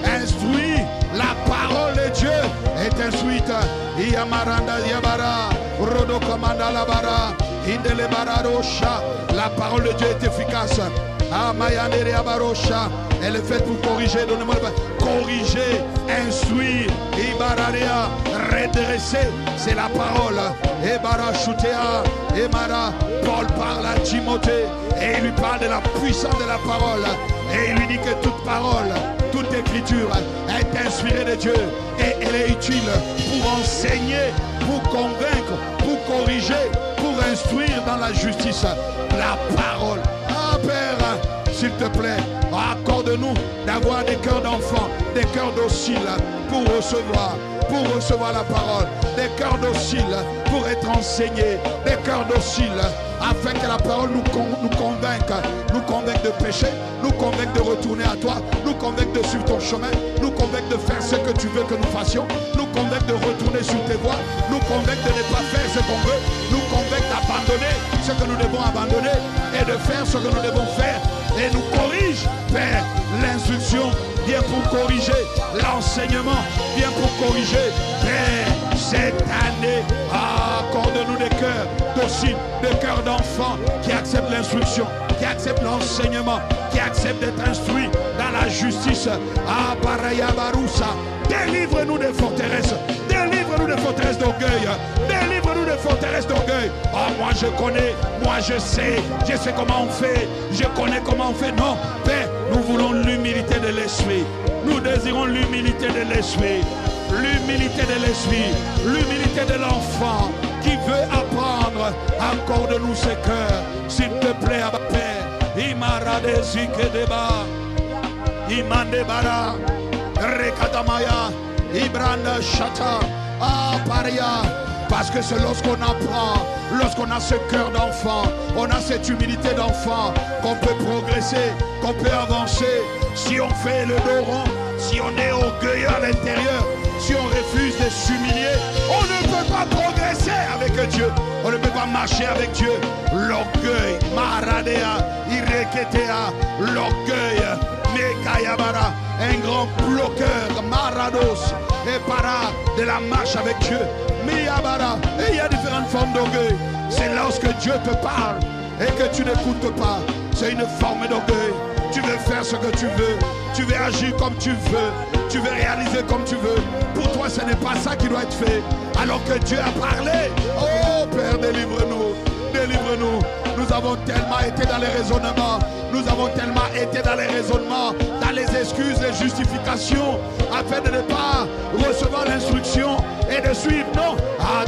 instruire. La parole de Dieu est instruite. Iamaranda Yabara, Rodokamanda Labara, Indele Baradosha. La parole de Dieu est efficace. Amayandere Abarosha. Elle est faite pour corriger. Donnez-moi le corriger, instruire, Ibararea, redresser. C'est la parole. Ebara Shutea, Emara. Paul parle à Timothée et il lui parle de la puissance de la parole. Et il lui dit que toute parole, toute écriture est inspirée de Dieu et elle est utile pour enseigner, pour convaincre, pour corriger, pour instruire dans la justice. La parole. Ah Père, s'il te plaît, accorde-nous d'avoir des cœurs d'enfants, des cœurs dociles pour recevoir la parole, des cœurs dociles pour être enseignés, des cœurs dociles afin que la parole nous convainque de péché, nous convainque de retourner à toi, nous convainque de suivre ton chemin, nous convainque de faire ce que tu veux que nous fassions, nous convainque de retourner sur tes voies, nous convainque de ne pas faire ce qu'on veut, nous convainque d'abandonner ce que nous devons abandonner et de faire ce que nous devons faire, et nous corrige, Père. L'instruction vient pour corriger, l'enseignement vient pour corriger, Père. Cette année, accorde-nous des cœurs dociles, des cœurs d'enfants qui acceptent l'instruction, qui acceptent l'enseignement, qui acceptent d'être instruits dans la justice. Délivre-nous des forteresses, délivre-nous des forteresses d'orgueil, délivre-nous des forteresses d'orgueil. Moi je connais, moi je sais comment on fait, je connais comment on fait. Non, Père, nous voulons l'humilité de l'esprit, nous désirons l'humilité de l'esprit. L'humilité de l'esprit, l'humilité de l'enfant qui veut apprendre. Accorde-nous ce cœur, s'il te plaît, Abba Père. Imara zike deba, imande bara, rekadamaya, ibranda shata, paria. Parce que c'est lorsqu'on apprend, lorsqu'on a ce cœur d'enfant, on a cette humilité d'enfant, qu'on peut progresser, qu'on peut avancer. Si on fait le dos rond, si on est orgueilleux à l'intérieur, si on refuse de s'humilier, on ne peut pas progresser avec Dieu. On ne peut pas marcher avec Dieu. L'orgueil, Maradea, Ireketea, l'orgueil, Mekayabara, un grand bloqueur, Marados, et para de la marche avec Dieu. Miyabara, et il y a différentes formes d'orgueil. C'est lorsque Dieu te parle et que tu n'écoutes pas. C'est une forme d'orgueil. Tu veux faire ce que tu veux, tu veux agir comme tu veux, tu veux réaliser comme tu veux. Pour toi, ce n'est pas ça qui doit être fait. Alors que Dieu a parlé. Oh Père, délivre-nous, délivre-nous. Nous avons tellement été dans les raisonnements. Nous avons tellement été dans les raisonnements, dans les excuses, les justifications, afin de ne pas recevoir l'instruction et de suivre. Non,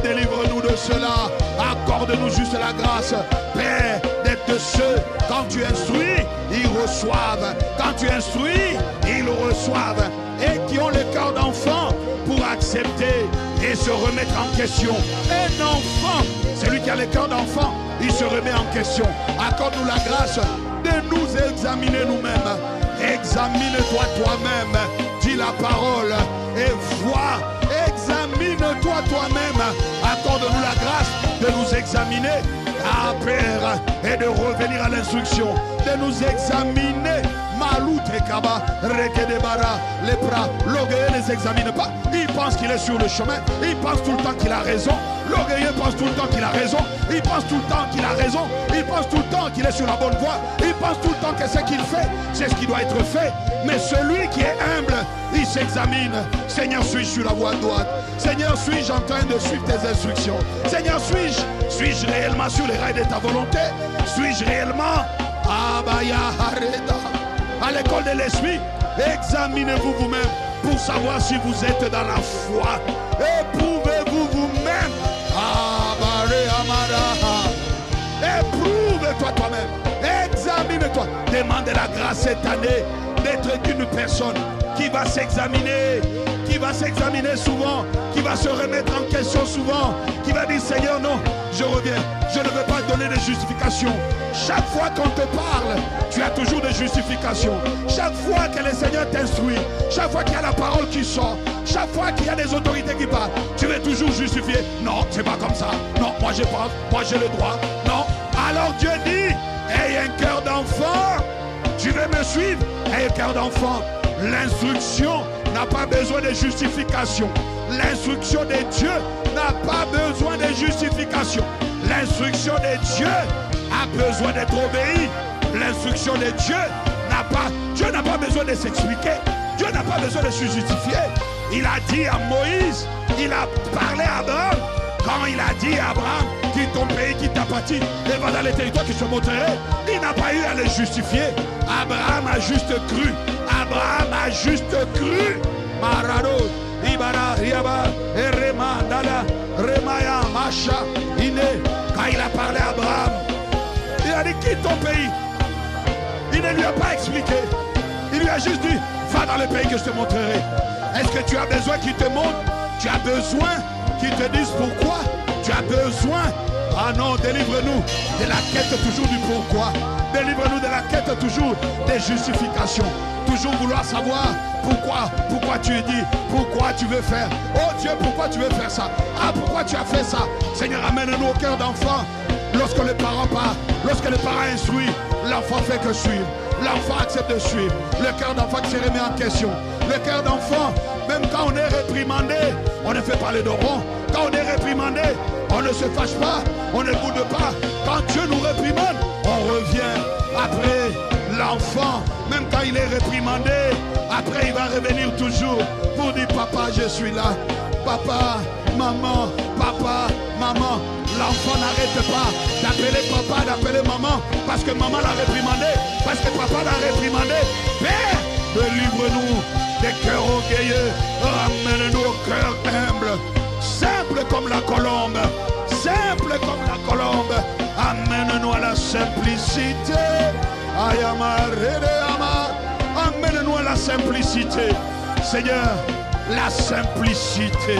délivre-nous de cela. Accorde-nous juste la grâce, Père, d'être de ceux, quand tu instruis, ils reçoivent. Quand tu instruis, ils reçoivent. Et qui ont le cœur d'enfant pour accepter et se remettre en question. Un enfant, celui qui a le cœur d'enfant, il se remet en question. Accorde-nous la grâce de nous examiner nous-mêmes. Examine-toi toi-même, dis la parole et vois. Examine-toi toi-même. Accorde-nous la grâce de nous examiner, Père, et de revenir à l'instruction, de nous examiner. Malou Tekaba, Rekedebara, Lepra, l'orgueilleux ne les examine pas. Il pense qu'il est sur le chemin. Il pense tout le temps qu'il a raison. L'orgueilleux pense tout le temps qu'il a raison. Il pense tout le temps qu'il a raison. Il pense tout le temps qu'il est sur la bonne voie. Il pense tout le temps que ce qu'il fait, c'est ce qui doit être fait. Mais celui qui est humble, il s'examine. Seigneur, suis-je sur la voie droite? Seigneur, suis-je en train de suivre tes instructions? Seigneur, suis-je réellement sur les rails de ta volonté? Suis-je réellement Abaya Hareda? À l'école de l'esprit, examinez-vous vous-même pour savoir si vous êtes dans la foi. Éprouvez-vous vous-même. Éprouve-toi toi-même. Examine-toi. Demande la grâce cette année d'être qu'une personne qui va s'examiner, souvent, qui va se remettre en question souvent, qui va dire Seigneur, non, je reviens, je ne veux pas donner de justification. Chaque fois qu'on te parle, tu as toujours des justifications. Chaque fois que le Seigneur t'instruit, chaque fois qu'il y a la parole qui sort, chaque fois qu'il y a des autorités qui parlent, tu veux toujours justifier. Non, c'est pas comme ça. Non, moi je pense, moi j'ai le droit. Non. Alors Dieu dit, aie un cœur d'enfant. Tu veux me suivre? Aie un cœur d'enfant. L'instruction n'a pas besoin de justification. L'instruction de Dieu n'a pas besoin de justification. L'instruction de Dieu a besoin d'être obéi. L'instruction de Dieu n'a pas besoin de s'expliquer. Dieu n'a pas besoin de se justifier. Il a dit à Moïse, il a parlé à Abraham. Quand il a dit à Abraham, quitte ton pays, quitte ta partie, et va dans les territoires qui se montreraient, il n'a pas eu à le justifier. Abraham a juste cru. Abraham a juste cru. Marado, Ibara, Riaba, Erema, Dala, Remaya, Macha, Iné. Quand il a parlé à Abraham, il a dit quitte ton pays. Il ne lui a pas expliqué. Il lui a juste dit, va dans le pays que je te montrerai. Est-ce que tu as besoin qu'il te montre? Tu as besoin qu'il te dise pourquoi? Tu as besoin? Ah non, délivre-nous de la quête toujours du pourquoi. Délivre-nous de la quête toujours des justifications. Toujours vouloir savoir pourquoi tu dis, pourquoi tu veux faire. Oh Dieu, pourquoi tu veux faire ça? Ah, pourquoi tu as fait ça? Seigneur, amène-nous au cœur d'enfant. Lorsque les parents parlent, lorsque les parents instruisent, l'enfant fait que suivre. L'enfant accepte de suivre. Le cœur d'enfant qui se remet en question. Le cœur d'enfant, même quand on est réprimandé, on ne fait pas le dos rond. Quand on est réprimandé, on ne se fâche pas, on ne boude pas. Quand Dieu nous réprimande, on revient. Après, l'enfant, même quand il est réprimandé, après il va revenir toujours pour dire papa, je suis là. Papa, maman, papa, maman. L'enfant n'arrête pas d'appeler papa, d'appeler maman, parce que maman l'a réprimandé, parce que papa l'a réprimandé. Père, délivre-nous des cœurs orgueilleux, ramène-nous au cœur humble, simple comme la colombe, simple comme la colombe. Amène-nous à la simplicité. Amène-nous à la simplicité. Seigneur, la simplicité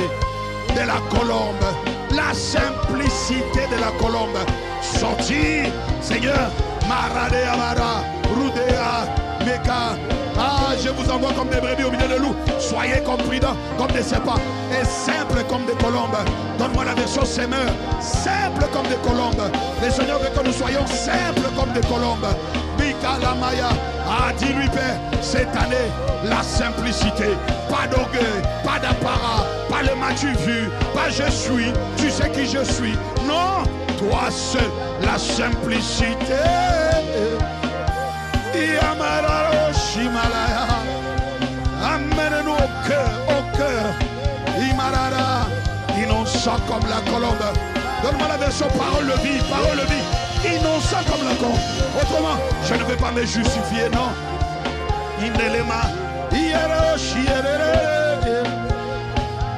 de la colombe. La simplicité de la colombe. Sortir, Seigneur, Marade Amara, Rudea, Meka. Ah, je vous envoie comme des brebis au milieu de loups. Soyez comme prudents, comme des serpents, et simples comme des colombes. Donne-moi la version semeur. Simple comme des colombes. Le Seigneur veut que nous soyons simples comme des colombes. Mika la Maya. Ah, dis-lui, Père, cette année, la simplicité. Pas d'orgueil, pas d'apparat, pas le m'as-tu vu, pas je suis, tu sais qui je suis. Non, toi seul, la simplicité. Amène-nous au cœur. Imarara, innocent comme la colombe. Donne-moi la version parole de vie, innocent comme la combe. Autrement, je ne vais pas me justifier, non. Indelema,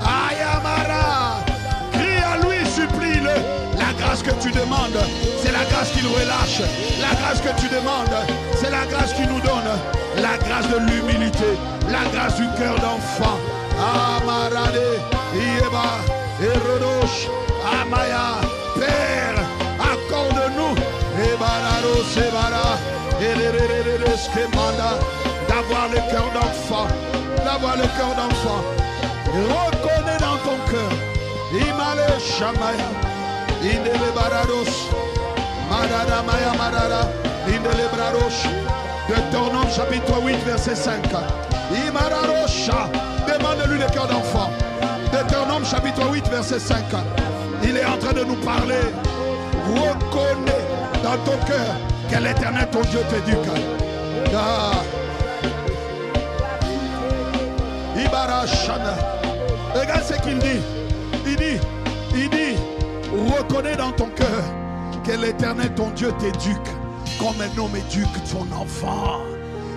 Ayamara, crie à lui, supplie-le. La grâce que tu demandes, c'est la grâce qu'il relâche. La grâce que tu demandes, c'est la grâce qu'il nous donne. La grâce de l'humilité, la grâce du cœur d'enfant. Amarade, Ieba, Erodosh, Amaya, Père, accorde-nous, Ebararo, Sebara, Erererereskemanda, d'avoir le cœur d'enfant, d'avoir le cœur d'enfant. Reconnais dans ton cœur, Imale Shamaya, Indele Barados, Madada Maya Madada, Indele Brarosh, Deutéronome chapitre 8, verset 5. Imararosha, demande-lui le cœur d'enfant. Deutéronome chapitre 8, verset 5. Il est en train de nous parler. Reconnais dans ton cœur que l'Éternel, ton Dieu, t'éduque. Ibarashana. Regarde ce qu'il dit. Il dit, reconnais dans ton cœur que l'Éternel, ton Dieu, t'éduque comme un homme éduque son enfant.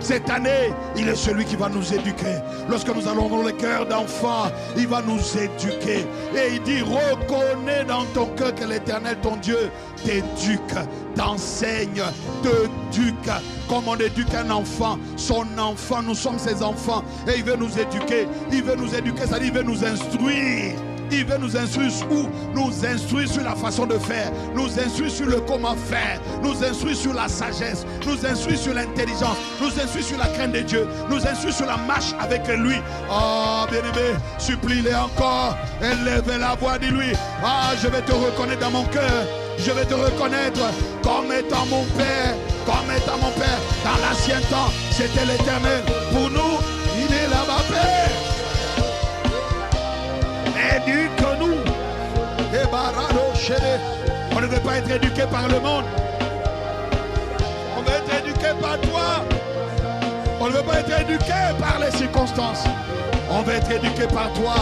Cette année, il est celui qui va nous éduquer. Lorsque nous allons dans le cœur d'enfant, il va nous éduquer. Et il dit, reconnais dans ton cœur que l'Éternel, ton Dieu, t'éduque, t'enseigne, t'éduque. Comme on éduque un enfant, son enfant, nous sommes ses enfants. Et il veut nous éduquer. Il veut nous éduquer, c'est-à-dire il veut nous instruire. Il veut nous instruire où? Nous instruire sur la façon de faire, nous instruire sur le comment faire, nous instruire sur la sagesse, nous instruire sur l'intelligence, nous instruire sur la crainte de Dieu, nous instruire sur la marche avec lui. Oh bien-aimé, supplie-le encore, élève la voix, dis-lui, ah je vais te reconnaître dans mon cœur, je vais te reconnaître comme étant mon Père, comme étant mon Père. Dans l'ancien temps, c'était l'Éternel. Pour nous, il est là-bas, Père. Éduque-nous. On ne veut pas être éduqué par le monde. On veut être éduqué par toi. On ne veut pas être éduqué par les circonstances. On veut être éduqué par toi.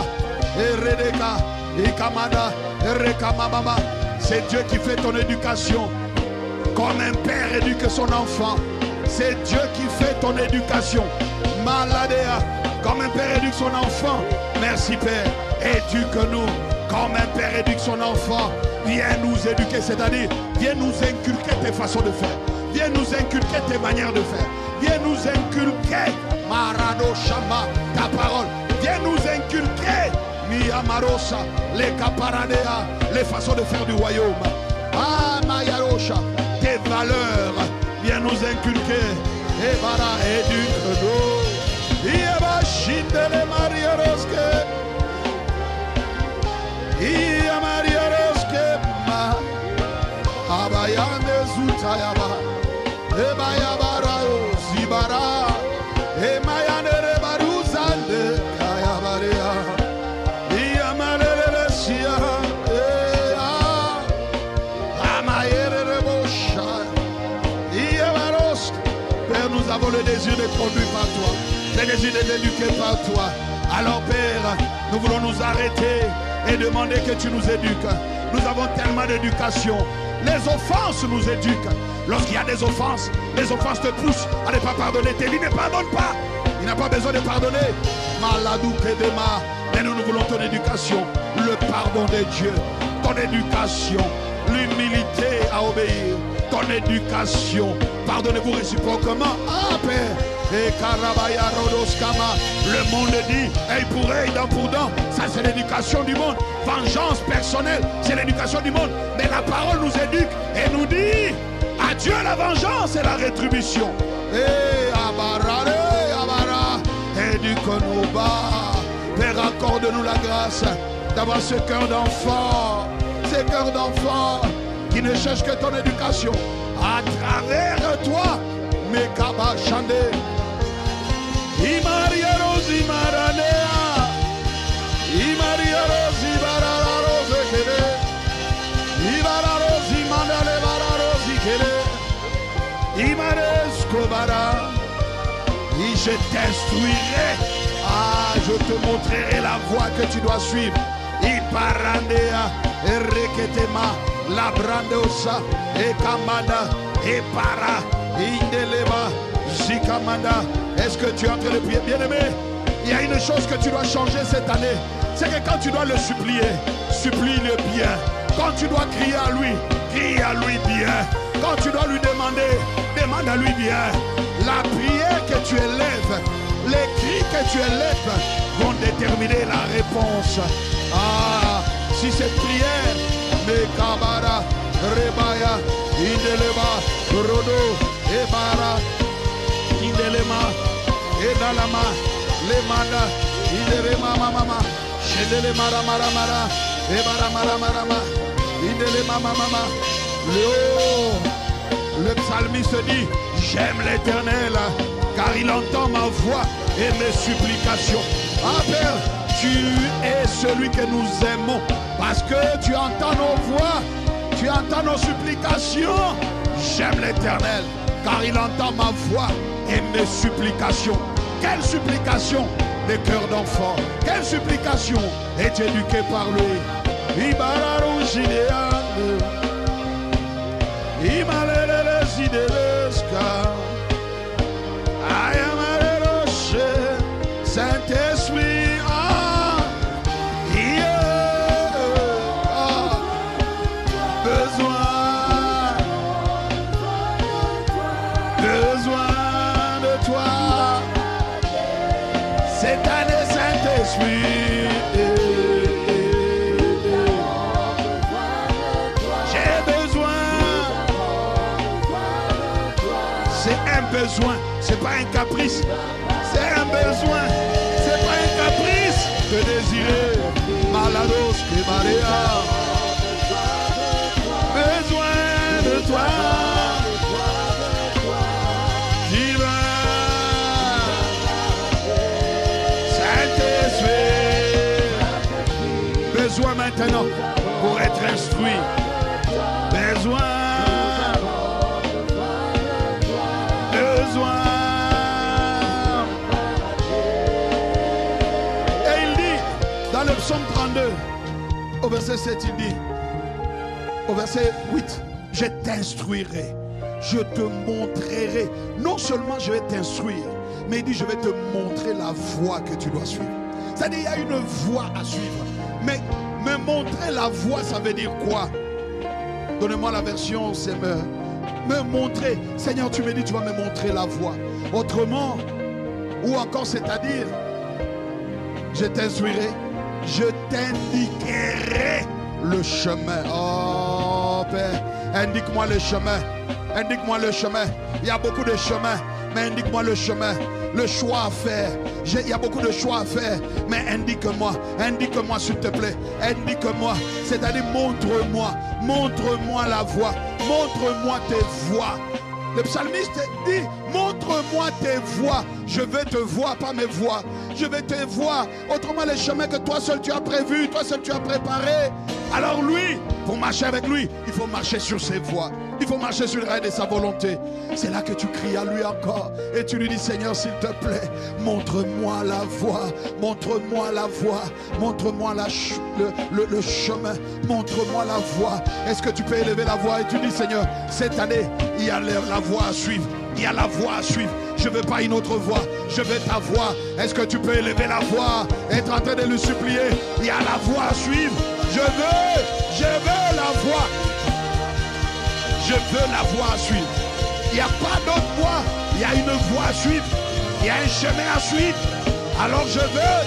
C'est Dieu qui fait ton éducation. Comme un père éduque son enfant. C'est Dieu qui fait ton éducation. Maladea. Comme un père éduque son enfant. Merci Père. Éduque-nous comme un père éduque son enfant. Viens nous éduquer, c'est-à-dire viens nous inculquer tes façons de faire. Viens nous inculquer tes manières de faire. Viens nous inculquer Marado Shama, ta parole. Viens nous inculquer Miyamarosa, les Kaparadea, les façons de faire du royaume. Ah Mayarosha, tes valeurs. Viens nous inculquer. Et voilà, éduque-nous. Ieba Shindele Mariaroske. Ia Maria Roskema Abayande Zutayaba Ebayabara Zibara Emayane Rebaruzande Kayabarea Ia Malele Sia Amayere Rebosha Ia Barosk. Père, nous avons le désir d'être conduits par toi, le désir d'être éduqués par toi. Alors Père, nous voulons nous arrêter et demander que tu nous éduques. Nous avons tellement d'éducation. Les offenses nous éduquent. Lorsqu'il y a des offenses, les offenses te poussent à ne pas pardonner. Tes vies ne pardonne pas. Il n'a pas besoin de pardonner. Maladou Kedema. Mais nous voulons ton éducation. Le pardon de Dieu. Ton éducation. L'humilité à obéir. Ton éducation. Pardonnez-vous réciproquement. Ah Père. Et Karabaya Rodoskama, le monde dit, œil pour œil, dent pour dent. Ça c'est l'éducation du monde. Vengeance personnelle, c'est l'éducation du monde. Mais la parole nous éduque et nous dit, à Dieu la vengeance et la rétribution. Et Abara, éduque-nous bas. Père, accorde-nous la grâce d'avoir ce cœur d'enfant. Ce cœur d'enfant qui ne cherche que ton éducation. À travers toi, Mekaba Chande. Imaria Rosi Maranea, Imaria Rosi Barara Rose Kele, Ibara Rosi Mandale Bara Rosi Kele, Imares Kobara, et je t'instruirai, ah, je te montrerai la voie que tu dois suivre. Iparandea, Ereketema, la brandosa, et kamanda, et para, indeleba, zikamanda. Est-ce que tu es en train de prier, bien-aimé? Il y a une chose que tu dois changer cette année. C'est que quand tu dois le supplier, supplie-le bien. Quand tu dois crier à lui, crie à lui bien. Quand tu dois lui demander, demande à lui bien. La prière que tu élèves, les cris que tu élèves vont déterminer la réponse. Ah, si cette prière, Mekabara, Rebaya, Indeleba, Rodo, Ebara, Indelema, Edalama, Lemanda, Indelema, Mama, Shedelema, Mara, Ebara, Mara, Indelema, Mama. Le psalmiste dit, j'aime l'Éternel, car il entend ma voix et mes supplications. Ah Père, tu es celui que nous aimons, parce que tu entends nos voix, tu entends nos supplications. J'aime l'Éternel, car il entend ma voix et mes supplications. Quelle supplication? Des cœurs d'enfants. Quelle supplication est éduquée par lui? Ibararo Gideon, Imalele Sideleska, Ayamaroshe, Saint-Esprit, besoin de toi, cette année, Saint-Esprit. Besoin, c'est pas un caprice, c'est un besoin, c'est pas un caprice de désirer. Malados que Maria, besoin de toi, divin, Saint-Esprit, besoin maintenant pour être instruit, besoin. Et il dit dans le psaume 32 au verset 7, il dit au verset 8, je t'instruirai, je te montrerai. Non seulement je vais t'instruire, mais il dit je vais te montrer la voie que tu dois suivre. C'est-à-dire il y a une voie à suivre. Mais me montrer la voie, ça veut dire quoi? Donnez-moi la version, c'est me montrer. Seigneur, tu me dis, tu vas me montrer la voie. Autrement, ou encore, c'est-à-dire, je t'instruirai, je t'indiquerai le chemin. Oh, Père, indique-moi le chemin. Indique-moi le chemin. Il y a beaucoup de chemins, mais indique-moi le chemin. Le choix à faire. Il y a beaucoup de choix à faire, mais indique-moi. Indique-moi, s'il te plaît. Indique-moi. C'est-à-dire, montre-moi. Montre-moi la voie. Montre-moi tes voies. Le psalmiste dit, montre-moi tes voies. Je vais te voir, pas mes voies. Je vais te voir. Autrement, les chemins que toi seul tu as prévus, toi seul tu as préparé. Alors lui, pour marcher avec lui, il faut marcher sur ses voies. Il faut marcher sur le rail de sa volonté. C'est là que tu cries à lui encore. Et tu lui dis, Seigneur, s'il te plaît, montre-moi la voie. Montre-moi la voie. Montre-moi le chemin. Montre-moi la voie. Est-ce que tu peux élever la voix? Et tu dis, Seigneur, cette année, il y a la voie à suivre. Il y a la voie à suivre. Je ne veux pas une autre voie. Je veux ta voix. Est-ce que tu peux élever la voix? Être en train de le supplier. Il y a la voie à suivre. Je veux la voie. Je veux la voie à suivre. Il n'y a pas d'autre voie. Il y a une voie à suivre. Il y a un chemin à suivre. Alors je veux.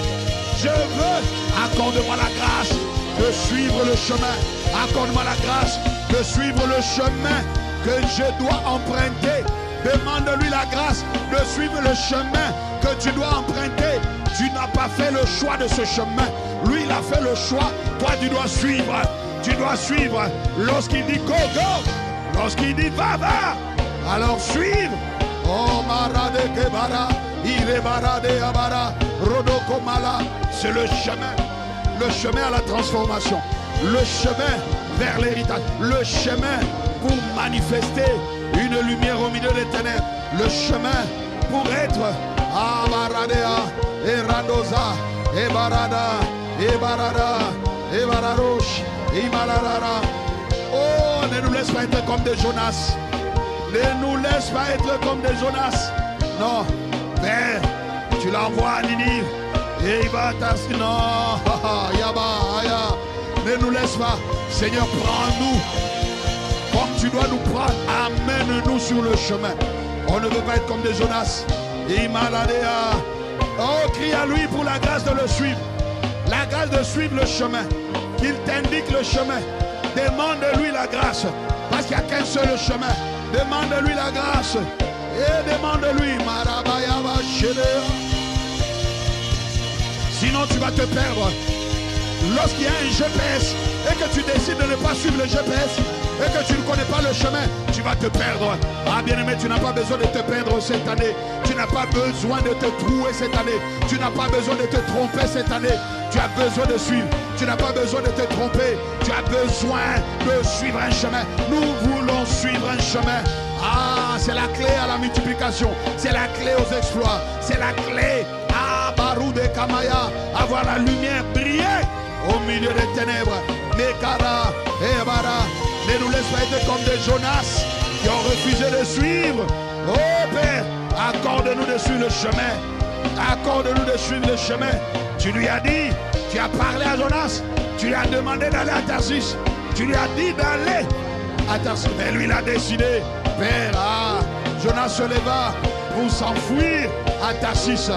Accorde-moi la grâce de suivre le chemin. Accorde-moi la grâce de suivre le chemin que je dois emprunter. Demande-lui la grâce de suivre le chemin que tu dois emprunter. Tu n'as pas fait le choix de ce chemin. Lui, il a fait le choix. Toi, tu dois suivre. Tu dois suivre. Lorsqu'il dit go, go. Lorsqu'il dit va, va. Alors suivre. Oh, Marade Kebara. Irebarade Abara. Rodokomala. C'est le chemin. Le chemin à la transformation. Le chemin vers l'héritage. Le chemin pour manifester une lumière au milieu des ténèbres. Le chemin pour être Amaradea, Eradoza, Ebarada, Ebarada, Ebararosh, Imalarara. Oh, pas être comme des Jonas. Ne nous laisse pas être comme des Jonas. Non, Père, tu l'envoies à Ninive. Et il va t'assurer. Non, ne nous laisse pas. Seigneur, prends-nous comme tu dois nous prendre. Amène-nous sur le chemin. On ne veut pas être comme des Jonas. Oh, crie à lui pour la grâce de le suivre. La grâce de suivre le chemin. Qu'il t'indique le chemin. Demande-lui la grâce. Parce qu'il n'y a qu'un seul chemin. Demande-lui la grâce. Et demande-lui. Sinon tu vas te perdre. Lorsqu'il y a un GPS et que tu décides de ne pas suivre le GPS et que tu ne connais pas le chemin, tu vas te perdre. Ah bien-aimé, tu n'as pas besoin de te perdre cette année. Tu n'as pas besoin de te trouer cette année. Tu n'as pas besoin de te tromper cette année. Tu as besoin de suivre. Tu n'as pas besoin de te tromper. Tu as besoin de suivre un chemin. Nous voulons suivre un chemin. Ah, c'est la clé à la multiplication. C'est la clé aux exploits. C'est la clé à Barou de Kamaya. Avoir la lumière briller au milieu des ténèbres. Mekara et Bara. Ne nous laisse pas être comme des Jonas qui ont refusé de suivre. Oh Père, accorde-nous de suivre le chemin. Accorde-nous de suivre le chemin. Tu lui as dit, tu as parlé à Jonas, tu lui as demandé d'aller à Tarsis. Tu lui as dit d'aller à Tarsis. Mais lui, il a décidé. Père, Jonas se leva pour s'enfuir à Tarsis.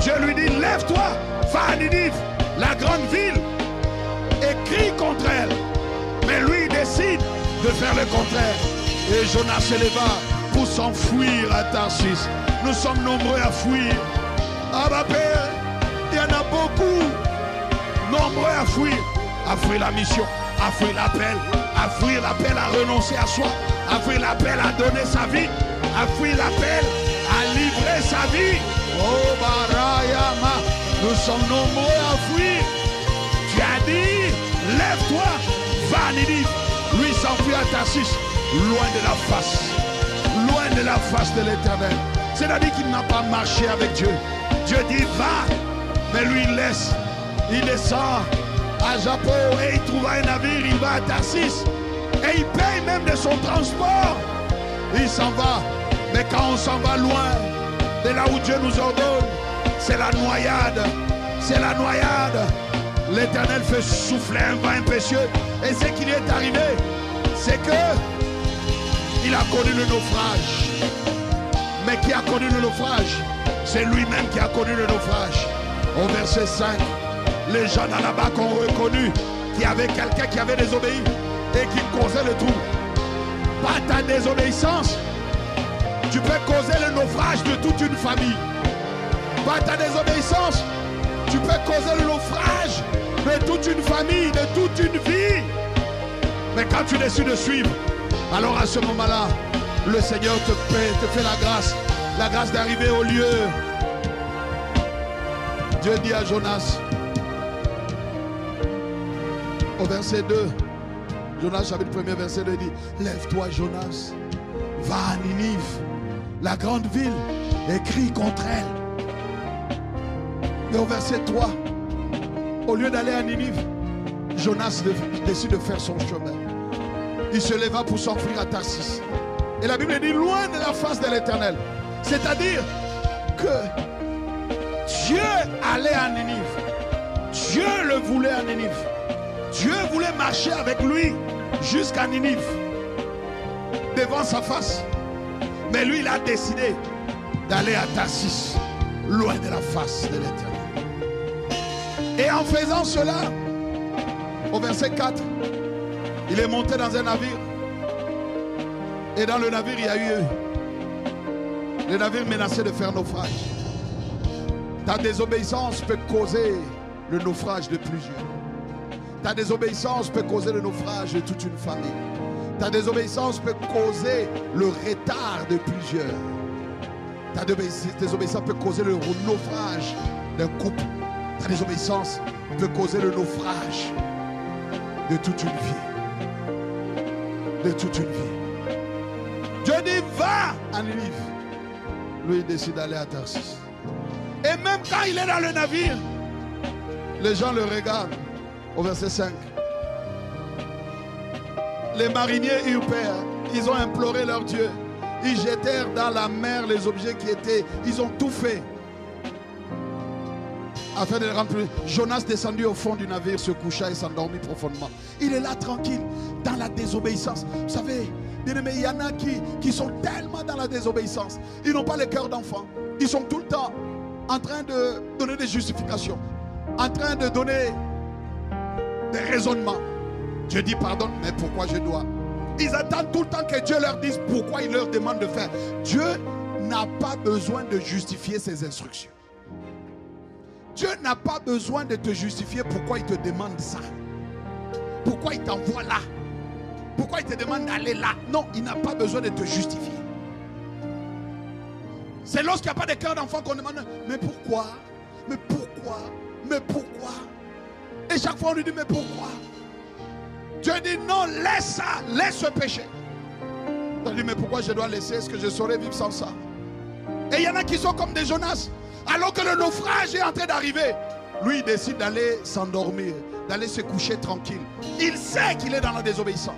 Dieu lui dit, lève-toi, va à Ninive, la grande ville, et crie contre elle. Mais lui, il décide de faire le contraire. Et Jonas se leva pour s'enfuir à Tarsis. Nous sommes nombreux à fuir. Ah ma Père, il y en a beaucoup. Nombreux à fuir la mission, à fuir l'appel à renoncer à soi, à fuir l'appel à donner sa vie, à fuir l'appel à livrer sa vie. Oh Barayama, nous sommes nombreux à fuir. Tu as dit, lève-toi, va à Ninive. Lui s'enfuit à Tarsis, loin de la face de l'Éternel. C'est-à-dire qu'il n'a pas marché avec Dieu. Dieu dit va, mais lui il laisse. Il descend à Japon et il trouve un navire, il va à Tarsis. Et il paye même de son transport. Il s'en va. Mais quand on s'en va loin de là où Dieu nous ordonne, c'est la noyade. C'est la noyade. L'Éternel fait souffler un vent impétueux. Et ce qui lui est arrivé, c'est que il a connu le naufrage. Mais qui a connu le naufrage? C'est lui-même qui a connu le naufrage. Au verset 5, les gens là-bas ont reconnu qu'il y avait quelqu'un qui avait désobéi et qui causait le trouble. Par ta désobéissance, tu peux causer le naufrage de toute une famille. Par ta désobéissance, tu peux causer le naufrage de toute une famille, de toute une vie. Mais quand tu décides de suivre, alors à ce moment-là, le Seigneur te fait la grâce d'arriver au lieu. Dieu dit à Jonas, au verset 2, Jonas chapitre 1er verset 2 dit, lève-toi Jonas, va à Ninive, la grande ville, et crie contre elle. Mais au verset 3, au lieu d'aller à Ninive, Jonas décide de faire son chemin. Il se leva pour s'enfuir à Tarsis. Et la Bible dit loin de la face de l'Éternel. C'est-à-dire que Dieu allait à Ninive. Dieu le voulait à Ninive. Dieu voulait marcher avec lui jusqu'à Ninive, devant sa face. Mais lui, il a décidé d'aller à Tarsis, loin de la face de l'Éternel. Et en faisant cela, au verset 4, il est monté dans un navire. Et dans le navire, il y a eu le navire menacé de faire naufrage. Ta désobéissance peut causer le naufrage de plusieurs. Ta désobéissance peut causer le naufrage de toute une famille. Ta désobéissance peut causer le retard de plusieurs. Ta désobéissance peut causer le naufrage d'un couple. Ta désobéissance peut causer le naufrage de toute une vie. De toute une vie. Dieu dit va à Ninive. Lui il décide d'aller à Tarsis. Et même quand il est dans le navire, les gens le regardent. Au verset 5. Les mariniers européens, ils ont imploré leur Dieu. Ils jetèrent dans la mer les objets qui étaient. Ils ont tout fait afin de les rendre plus. Jonas descendit au fond du navire, se coucha et s'endormit profondément. Il est là tranquille, dans la désobéissance. Vous savez, bien-aimés, il y en a qui sont tellement dans la désobéissance. Ils n'ont pas le cœur d'enfant. Ils sont tout le temps en train de donner des justifications, en train de donner des raisonnements. Dieu dit pardonne, mais pourquoi je dois? Ils attendent tout le temps que Dieu leur dise pourquoi il leur demande de faire. Dieu n'a pas besoin de justifier ses instructions. Dieu n'a pas besoin de te justifier pourquoi il te demande ça. Pourquoi il t'envoie là. Pourquoi il te demande d'aller là. Non, il n'a pas besoin de te justifier. C'est lorsqu'il n'y a pas de cœur d'enfant qu'on demande mais pourquoi? Mais pourquoi? Mais pourquoi? Et chaque fois on lui dit mais pourquoi? Dieu dit non, laisse ça, laisse ce péché. On dit mais pourquoi je dois laisser? Est-ce que je saurais vivre sans ça? Et il y en a qui sont comme des Jonas. Alors que le naufrage est en train d'arriver, lui il décide d'aller s'endormir, d'aller se coucher tranquille. Il sait qu'il est dans la désobéissance.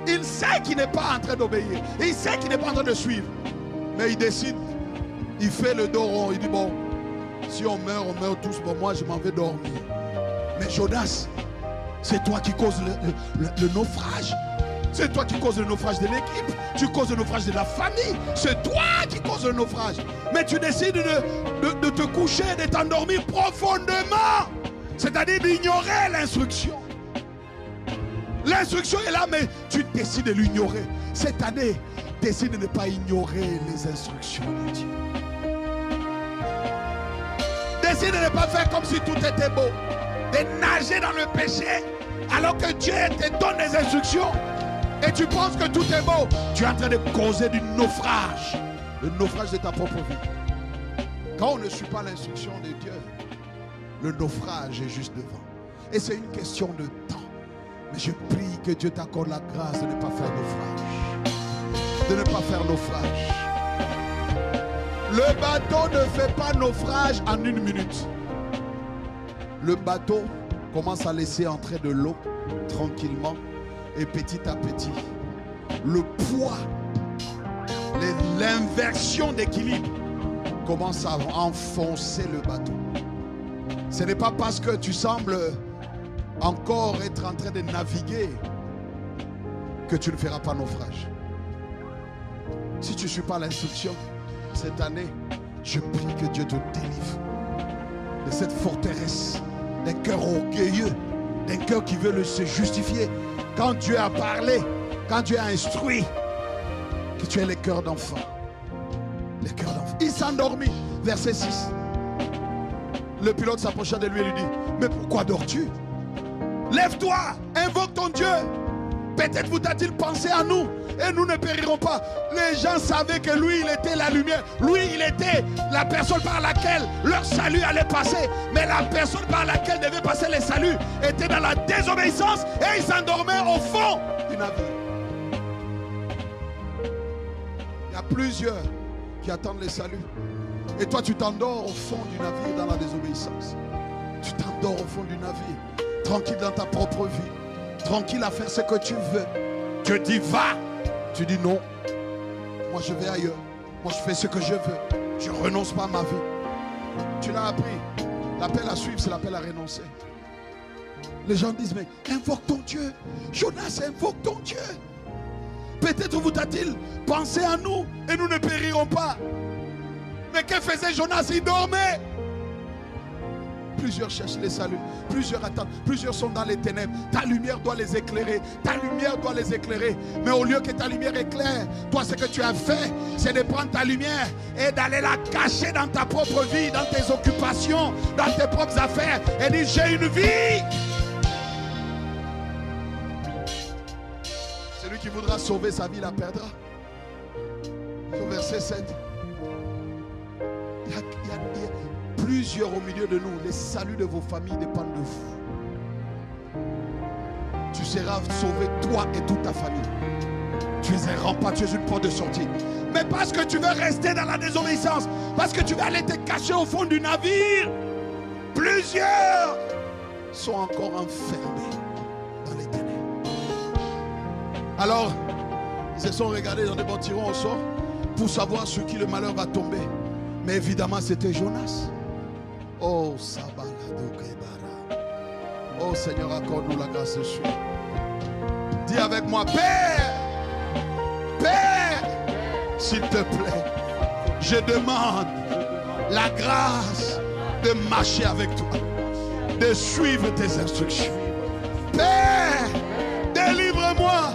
Il sait qu'il n'est pas en train d'obéir. Il sait qu'il n'est pas en train de suivre. Mais il décide, il fait le dos rond. Il dit bon, si on meurt tous. Bon, moi je m'en vais dormir. Mais Jonas, c'est toi qui causes le naufrage. C'est toi qui causes le naufrage de l'équipe. Tu causes le naufrage de la famille. C'est toi qui causes le naufrage. Mais tu décides de te coucher, de t'endormir profondément. C'est-à-dire d'ignorer l'instruction. L'instruction est là, mais tu décides de l'ignorer. Cette année, décide de ne pas ignorer les instructions de Dieu. Décide de ne pas faire comme si tout était beau. De nager dans le péché alors que Dieu te donne des instructions. Et tu penses que tout est beau. Tu es en train de causer du naufrage. Le naufrage de ta propre vie. Quand on ne suit pas l'instruction de Dieu, le naufrage est juste devant. Et c'est une question de temps. Mais je prie que Dieu t'accorde la grâce de ne pas faire naufrage. De ne pas faire naufrage. Le bateau ne fait pas naufrage en une minute. Le bateau commence à laisser entrer de l'eau tranquillement. Et petit à petit, le poids, l'inversion d'équilibre commence à enfoncer le bateau. Ce n'est pas parce que tu sembles encore être en train de naviguer que tu ne feras pas naufrage. Si tu ne suis pas l'instruction, cette année, je prie que Dieu te délivre de cette forteresse, d'un cœur orgueilleux, d'un cœur qui veut se justifier. Quand Dieu a parlé, quand Dieu a instruit, que tu aies les cœurs d'enfant. Les cœurs d'enfant. Il s'endormit. Verset 6. Le pilote s'approcha de lui et lui dit mais pourquoi dors-tu? Lève-toi, invoque ton Dieu. Peut-être vous a-t-il pensé à nous et nous ne périrons pas. Les gens savaient que lui, il était la lumière. Lui, il était la personne par laquelle leur salut allait passer. Mais la personne par laquelle devait passer le salut était dans la désobéissance et il s'endormait au fond du navire. Il y a plusieurs qui attendent le salut. Et toi, tu t'endors au fond du navire dans la désobéissance. Tu t'endors au fond du navire, tranquille dans ta propre vie. Tranquille à faire ce que tu veux. Dieu dit va. Tu dis non. Moi je vais ailleurs. Moi je fais ce que je veux. Je ne renonce pas à ma vie. Tu l'as appris. L'appel à suivre, c'est l'appel à renoncer. Les gens disent mais invoque ton Dieu. Jonas, invoque ton Dieu. Peut-être vous a-t-il pensé à nous et nous ne périrons pas. Mais que faisait Jonas? Il dormait. Plusieurs cherchent les saluts, plusieurs attendent, plusieurs sont dans les ténèbres. Ta lumière doit les éclairer, ta lumière doit les éclairer. Mais au lieu que ta lumière éclaire, toi ce que tu as fait, c'est de prendre ta lumière et d'aller la cacher dans ta propre vie, dans tes occupations, dans tes propres affaires. Et dire j'ai une vie. Celui qui voudra sauver sa vie la perdra. Au verset 7. Il y a plusieurs au milieu de nous. Les saluts de vos familles dépendent de vous. Tu seras sauvé, toi et toute ta famille. Tu es un rempart, tu es une porte de sortie. Mais parce que tu veux rester dans la désobéissance, parce que tu veux aller te cacher au fond du navire, plusieurs sont encore enfermés dans les ténèbres. Alors, ils se sont regardés dans des bons tirons au sort pour savoir sur qui le malheur va tomber. Mais évidemment, c'était Jonas. Oh, oh Seigneur, accorde-nous la grâce de suivre. Dis avec moi, Père, Père, s'il te plaît, je demande la grâce de marcher avec toi, de suivre tes instructions. Père, délivre-moi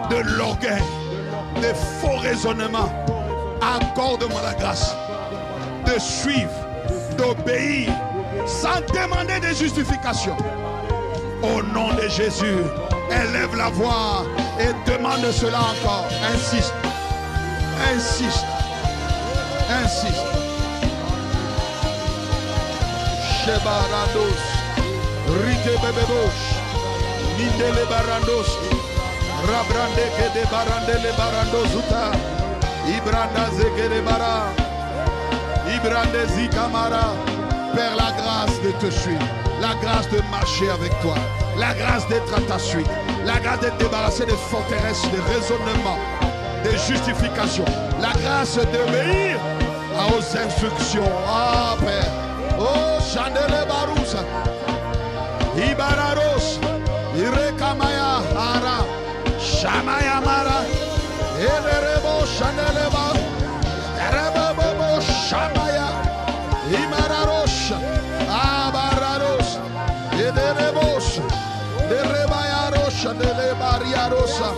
de l'orgueil, des faux raisonnements. Accorde-moi la grâce de suivre, d'obéir, sans demander de justification. Au nom de Jésus, élève la voix et demande cela encore. Insiste, insiste, insiste. Shebarados, Rike Bebebosh, Mindele Barandos, Rabrande Kede Barandele Barandosuta, Ibranda Zekere Bara, Ibrande Zikamara. Père, la grâce de te suivre, la grâce de marcher avec toi, la grâce d'être à ta suite, la grâce d'être débarrassé des forteresses, des raisonnements, des justifications, la grâce d'obéir aux instructions. Ah Père, oh Chandele Barousa, Ibararos, Irekamaya Ara, Shamaya Mara, Everebo Chandeleba, Erebo Shamaya, Imararos, Abararos, Ederebos, Derebayaros, Delebariarosa,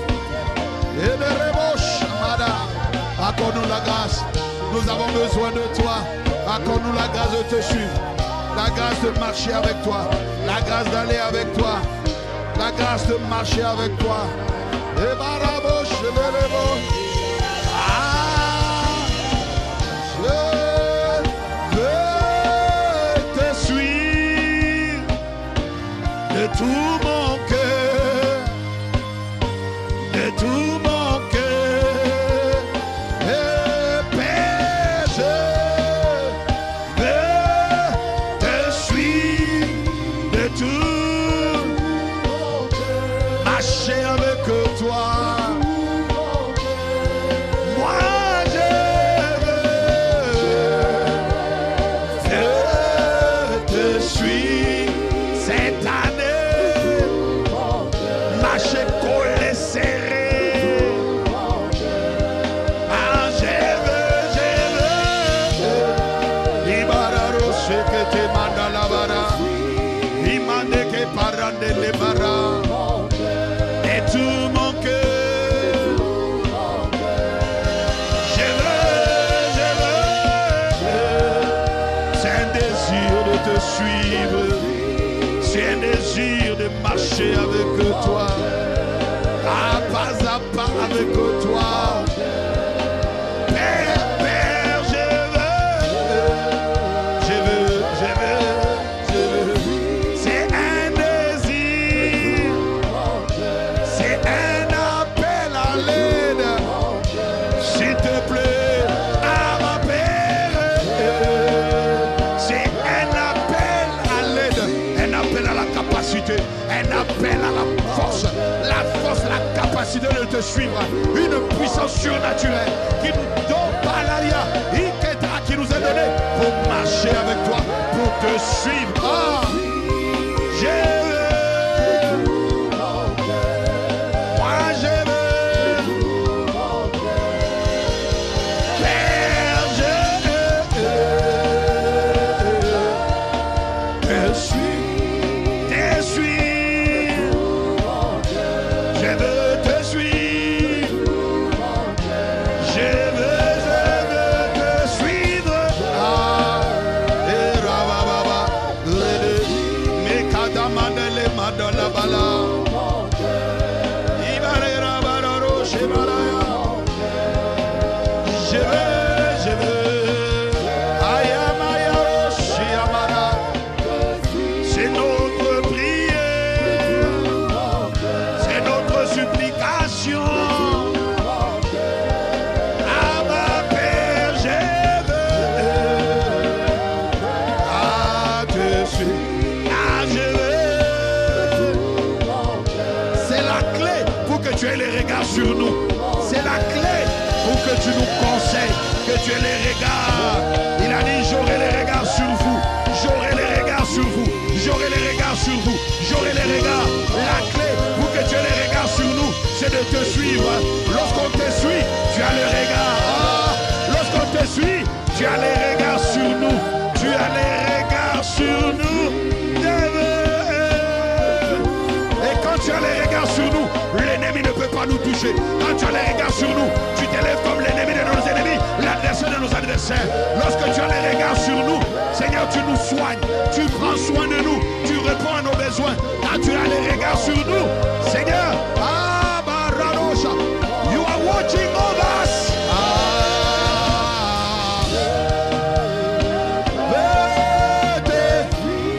Ederebos, Amada. Accorde-nous la grâce. Nous avons besoin de toi. Accorde-nous la grâce de te suivre, la grâce de marcher avec toi, la grâce d'aller avec toi, la grâce de marcher avec toi. Et Barabosh, je veux te suivre de tout mon cœur, de tout mon cœur. Et Père, je veux te suivre de tout mon cœur, marcher avec toi. Et tout mon cœur, je veux, c'est un désir de te suivre, c'est un désir de marcher avec toi, à pas avec toi. Père, je veux, c'est un désir, c'est un appel à l'aide, s'il te plaît, à ma Père, c'est un appel à l'aide, un appel à la capacité, un appel à la force, la capacité de te suivre, une puissance surnaturelle qui nous donne qui nous est donnée pour marcher avec toi, pour te suivre. Ah, let it tu aies les regards sur nous. C'est la clé pour que tu nous conseilles, que tu aies les regards. Il a dit, j'aurai les regards sur vous. J'aurai les regards sur vous. J'aurai les regards sur vous. J'aurai les regards. La clé pour que tu aies les regards sur nous, c'est de te suivre. Lorsqu'on te suit, tu as les regards. Lorsqu'on te suit, tu as les regards sur nous. Tu as les regards sur nous. Et quand tu as les regards sur nous, l'ennemi ne peut pas nous toucher. Quand tu as les regards sur nous, tu t'élèves comme l'ennemi de nos ennemis, l'adversaire de nos adversaires. Lorsque tu as les regards sur nous, Seigneur, tu nous soignes, tu prends soin de nous, tu réponds à nos besoins. Quand tu as les regards sur nous, Seigneur, you are watching over us.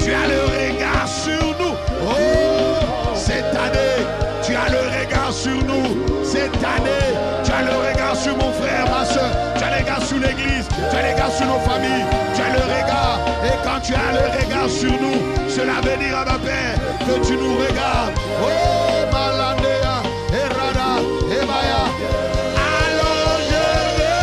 Tu as le regard sur nous. Cette année, tu as le regard sur nous. Cette année, tu as le regard sur mon frère, ma soeur. Tu as le regard sur l'église. Tu as le regard sur nos familles. Tu as le regard. Et quand tu as le regard sur nous, cela veut dire à ma Père que tu nous regardes. Oh, Malandea, Erada, Ebaya. Alors je veux.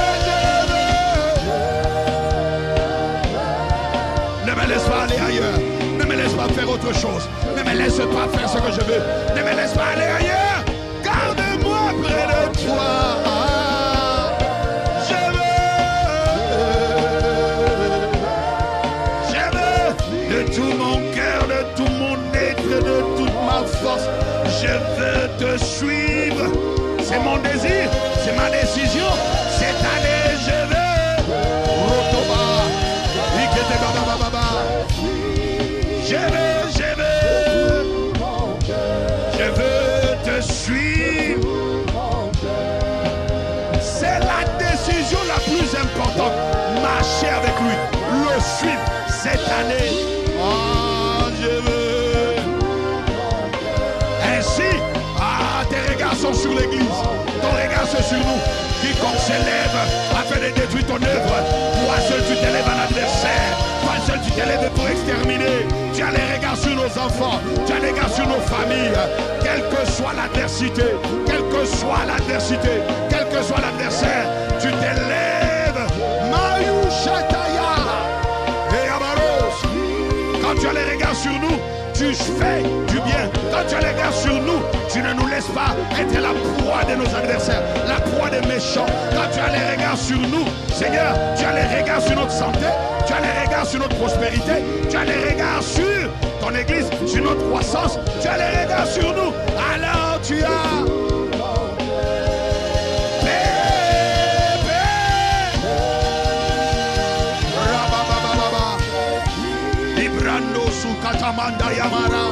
Ne me laisse pas aller ailleurs. Ne me laisse pas faire autre chose. Ne me laisse pas faire ce que je veux. Ne me laisse pas aller ailleurs. Garde-moi près de toi. Je veux de tout mon cœur, de tout mon être, de toute ma force. Je veux te suivre. C'est mon désir, c'est ma décision. Cette année, je veux. Rotoba, Ikete Baba Baba. Je veux te suivre. C'est la décision la plus importante. Marcher avec lui, le suivre cette année. Je veux. Ainsi, tes regards sont sur l'église. Ton regard c'est sur nous. Quiconque s'élève afin de détruire ton œuvre, toi seul tu t'élèves un adversaire. Toi seul tu t'élèves pour exterminer. Tu as les regards sur nos enfants, tu as les regards sur nos familles. Quelle que soit l'adversité, quelle que soit l'adversité, quel que soit l'adversaire, tu t'élèves. Mayu Shataya et Amaros. Quand tu as les regards sur nous, tu fais du bien. Quand tu as les regards sur nous, tu ne nous laisses pas être la proie de nos adversaires, la proie des méchants. Quand tu as les regards sur nous, Seigneur, tu as les regards sur notre santé, tu as les regards sur notre prospérité, tu as les regards sur ton église, sur notre croissance, tu as les regards sur nous. Alors tu as Katamanda Yamara.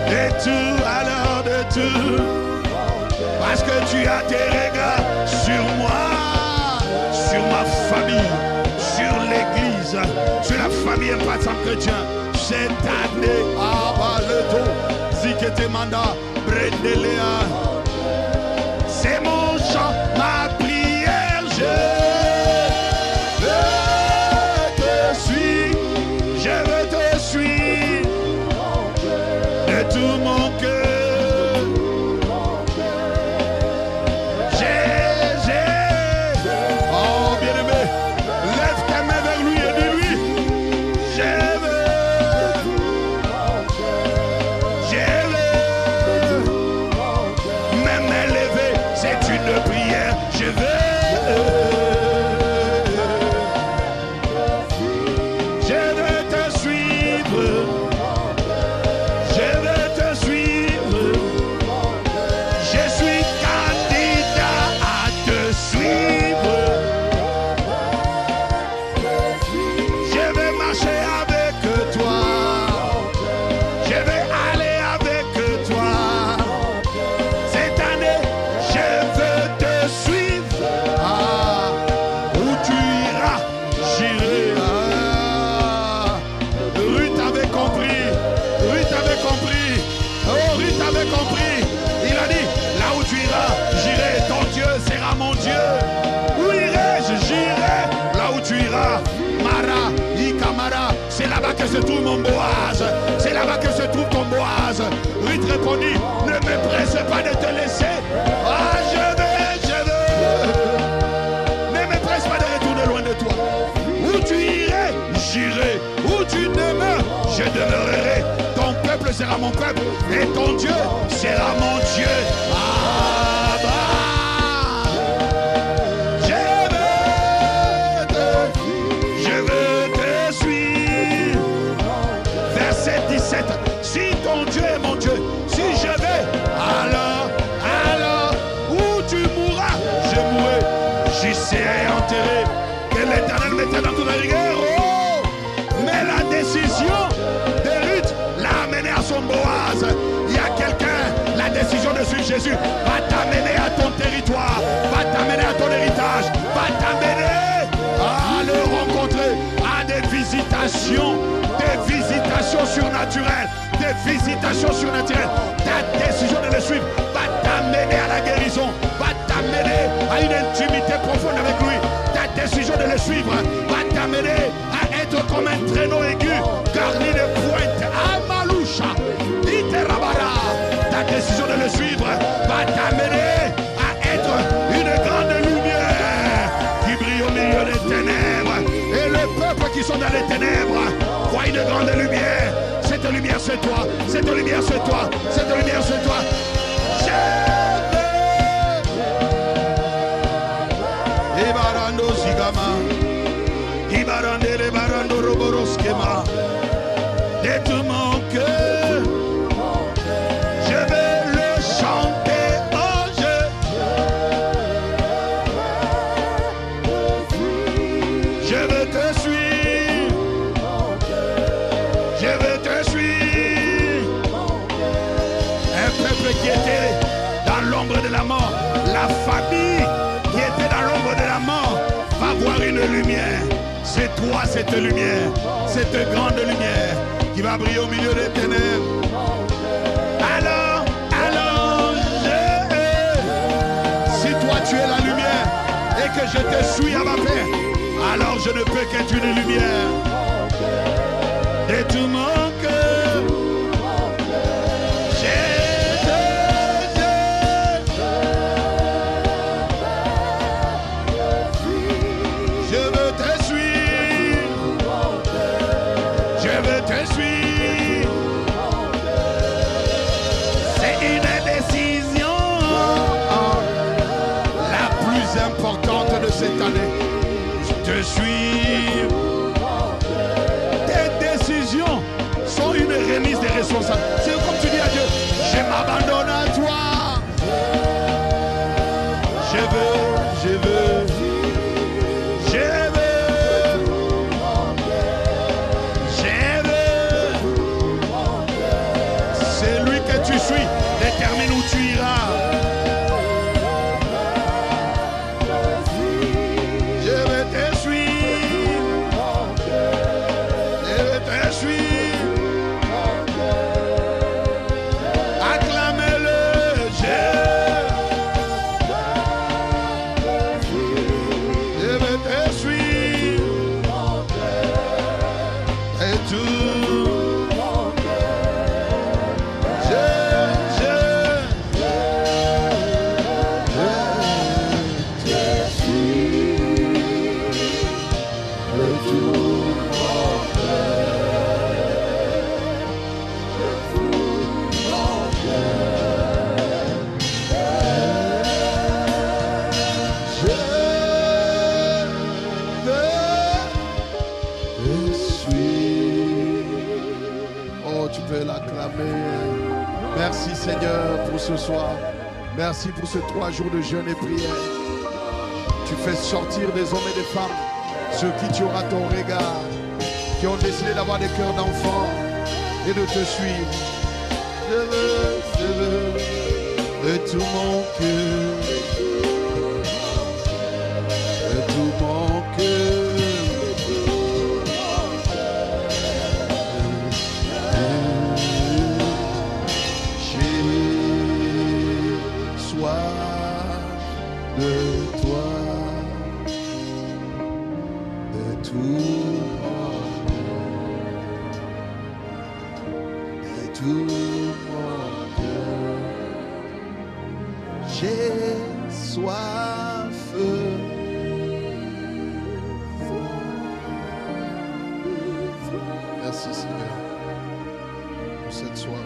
Et tout, alors de tout, parce que tu as tes regards sur moi, sur ma famille, sur l'église, sur la famille Impact Chrétien. Cette année, Abaleto, Zikete Manda, Brendelea, c'est mon chant, ma prière, je te suis, je veux te suivre de tout mon cœur. Oh bien-aimé, lève tes mains vers lui et dis-lui, je veux, même élever, c'est une prière, je veux. C'est là-bas que se trouve mon Boaz. C'est là-bas que se trouve ton Boaz. Ruth répondit, ne me presse pas de te laisser. Ah, je veux. Ne me presse pas de retourner loin de toi. Où tu irais, j'irai. Où tu demeures, je demeurerai. Ton peuple sera mon peuple et ton Dieu sera mon Dieu. Ah, bah. Je veux te suivre. Verset 17. Si ton Dieu est mon Dieu, si je vais, alors, où tu mourras, je mourrai. J'y serai enterré. Que l'Éternel mette dans toute la rigueur. Oh, mais la décision de Ruth l'a amené à son Boaz. Il y a quelqu'un, la décision de suivre Jésus va t'amener à ton territoire, va t'amener à ton héritage, va t'amener à le rencontrer, à des visitations surnaturelles. Des visitations surnaturelles. Ta décision de le suivre va t'amener à la guérison, va t'amener à une intimité profonde avec lui. Ta décision de le suivre va t'amener à être comme un traîneau aigu, garni de pointe. Amaloucha, Iterabara. Ta décision de le suivre va t'amener à être une grande lumière qui brille au milieu des ténèbres. Et le peuple qui sont dans les ténèbres voit une grande lumière. Cette lumière c'est toi, cette lumière c'est toi, cette lumière c'est toi. Ibarando Zigama, Ibarandere Barando Roboroskema, de tout mon cœur, je vais le chanter en jeu. Je veux te suivre, je veux te suivre. Un peuple qui était dans l'ombre de la mort, la famille qui était dans l'ombre de la mort va voir une lumière. C'est toi cette lumière, cette grande lumière qui va briller au milieu des ténèbres. Alors, si toi tu es la lumière et que je te suis à ma paix, alors je ne peux qu'être une lumière. De tout mon cœur, je veux te suivre. Je veux te suivre. C'est une décision la plus importante de cette année. Te suivre. Tes décisions sont une remise des responsabilités. C'est comme tu dis à Dieu, je m'abandonne à toi. Je veux. C'est lui que tu suis, détermine où tu iras. Je vais te suivre. Je vais te suivre. Acclamez-le. Je vais te suivre. Et tout. Merci Seigneur pour ce soir. Merci pour ces 3 jours de jeûne et prière. Tu fais sortir des hommes et des femmes, ceux qui tu auras ton regard, qui ont décidé d'avoir des cœurs d'enfants et de te suivre. Je veux de tout mon cœur, de tout mon cœur. De toi, de tout mon cœur, de tout mon j'ai soif. Merci Seigneur pour cette soirée.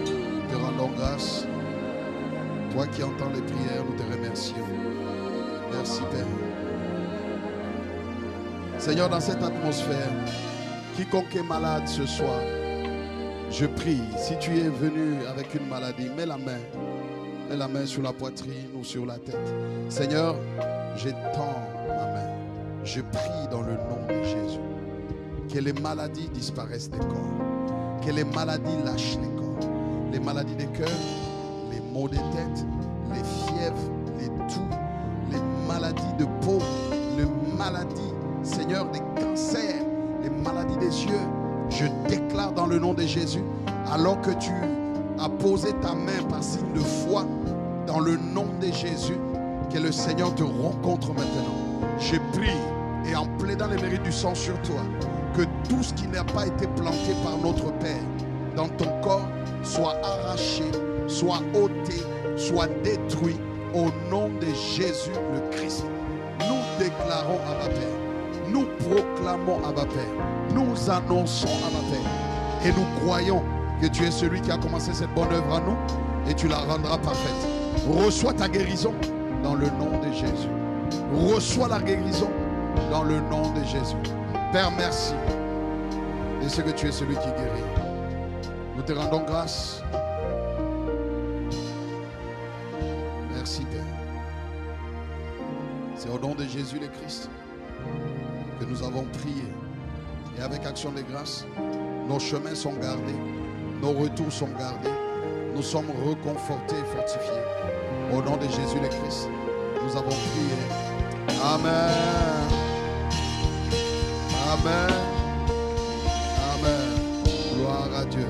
Nous te rendons grâce. Toi qui entends les prières, nous te remercions. Merci Père. Seigneur, dans cette atmosphère, quiconque est malade ce soir, je prie, si tu es venu avec une maladie, mets la main sur la poitrine ou sur la tête. Seigneur, j'étends ma main. Je prie dans le nom de Jésus. Que les maladies disparaissent des corps. Que les maladies lâchent les corps. Les maladies des cœurs, les maux de tête, les fièvres, les toux, les maladies de peau, les maladies, Seigneur, des cancers, les maladies des yeux. Je déclare dans le nom de Jésus, alors que tu as posé ta main par signe de foi, dans le nom de Jésus, que le Seigneur te rencontre maintenant. Je prie et en plaidant les mérites du sang sur toi, que tout ce qui n'a pas été planté par notre Père dans ton corps soit arraché, soit ôté, soit détruit au nom de Jésus le Christ. Nous déclarons à ma Père, nous proclamons à ma Père, nous annonçons à ma Père et nous croyons que tu es celui qui a commencé cette bonne œuvre en nous et tu la rendras parfaite. Reçois ta guérison dans le nom de Jésus. Reçois la guérison dans le nom de Jésus. Père, merci de ce que tu es celui qui guérit. Nous te rendons grâce. Merci Père. C'est au nom de Jésus le Christ que nous avons prié. Et avec action de grâce, nos chemins sont gardés, nos retours sont gardés, nous sommes reconfortés et fortifiés. Au nom de Jésus le Christ, nous avons prié. Amen. Amen. Amen. Gloire à Dieu.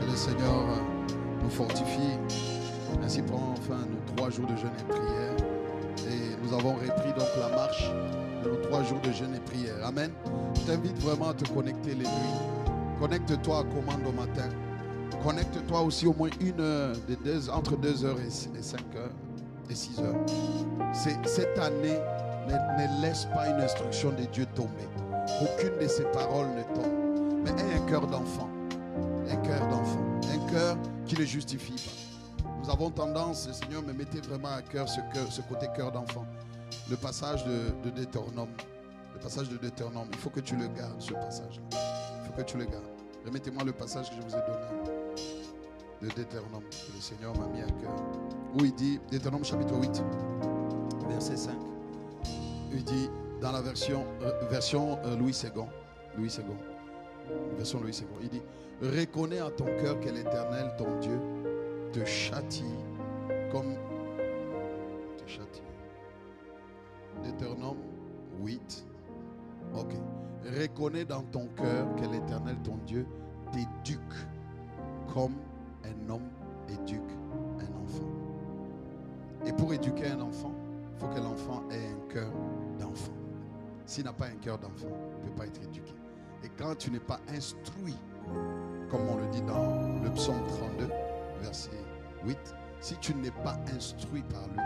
Que le Seigneur nous fortifie. Ainsi prend enfin nos 3 jours de jeûne et prière. Et nous avons repris donc la marche de nos 3 jours de jeûne et prière. Amen. Je t'invite vraiment à te connecter les nuits. Connecte-toi à commande au matin. Connecte-toi aussi au moins une heure, entre 2h et 5h et 6h. Cette année, ne laisse pas une instruction de Dieu tomber. Aucune de ses paroles ne tombe. Mais aie un cœur d'enfant. Un cœur d'enfant. Un cœur qui ne justifie pas. Nous avons tendance, Seigneur, me mettez vraiment à cœur ce côté cœur d'enfant. Le passage de Deutéronome. Le passage de Deutéronome. Il faut que tu le gardes, ce passage-là. Il faut que tu le gardes. Remettez-moi le passage que je vous ai donné de Deutéronome, que le Seigneur m'a mis à cœur. Où il dit, Deutéronome chapitre 8, verset 5. Il dit, dans la version Louis II, version Louis II, il dit, reconnais en ton cœur que l'Éternel, ton Dieu, te châtie comme te châtie. Deutéronome 8. Ok. Reconnais dans ton cœur que l'Éternel, ton Dieu, t'éduque comme un homme éduque un enfant. Et pour éduquer un enfant, il faut que l'enfant ait un cœur d'enfant. S'il n'a pas un cœur d'enfant, il ne peut pas être éduqué. Et quand tu n'es pas instruit, comme on le dit dans le psaume 32, verset 8, si tu n'es pas instruit par lui,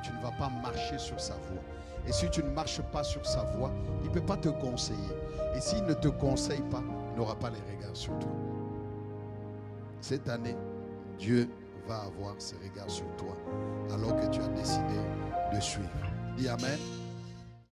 tu ne vas pas marcher sur sa voie. Et si tu ne marches pas sur sa voie, il ne peut pas te conseiller. Et s'il ne te conseille pas, il n'aura pas les regards sur toi. Cette année, Dieu va avoir ses regards sur toi alors que tu as décidé de suivre. Dis Amen.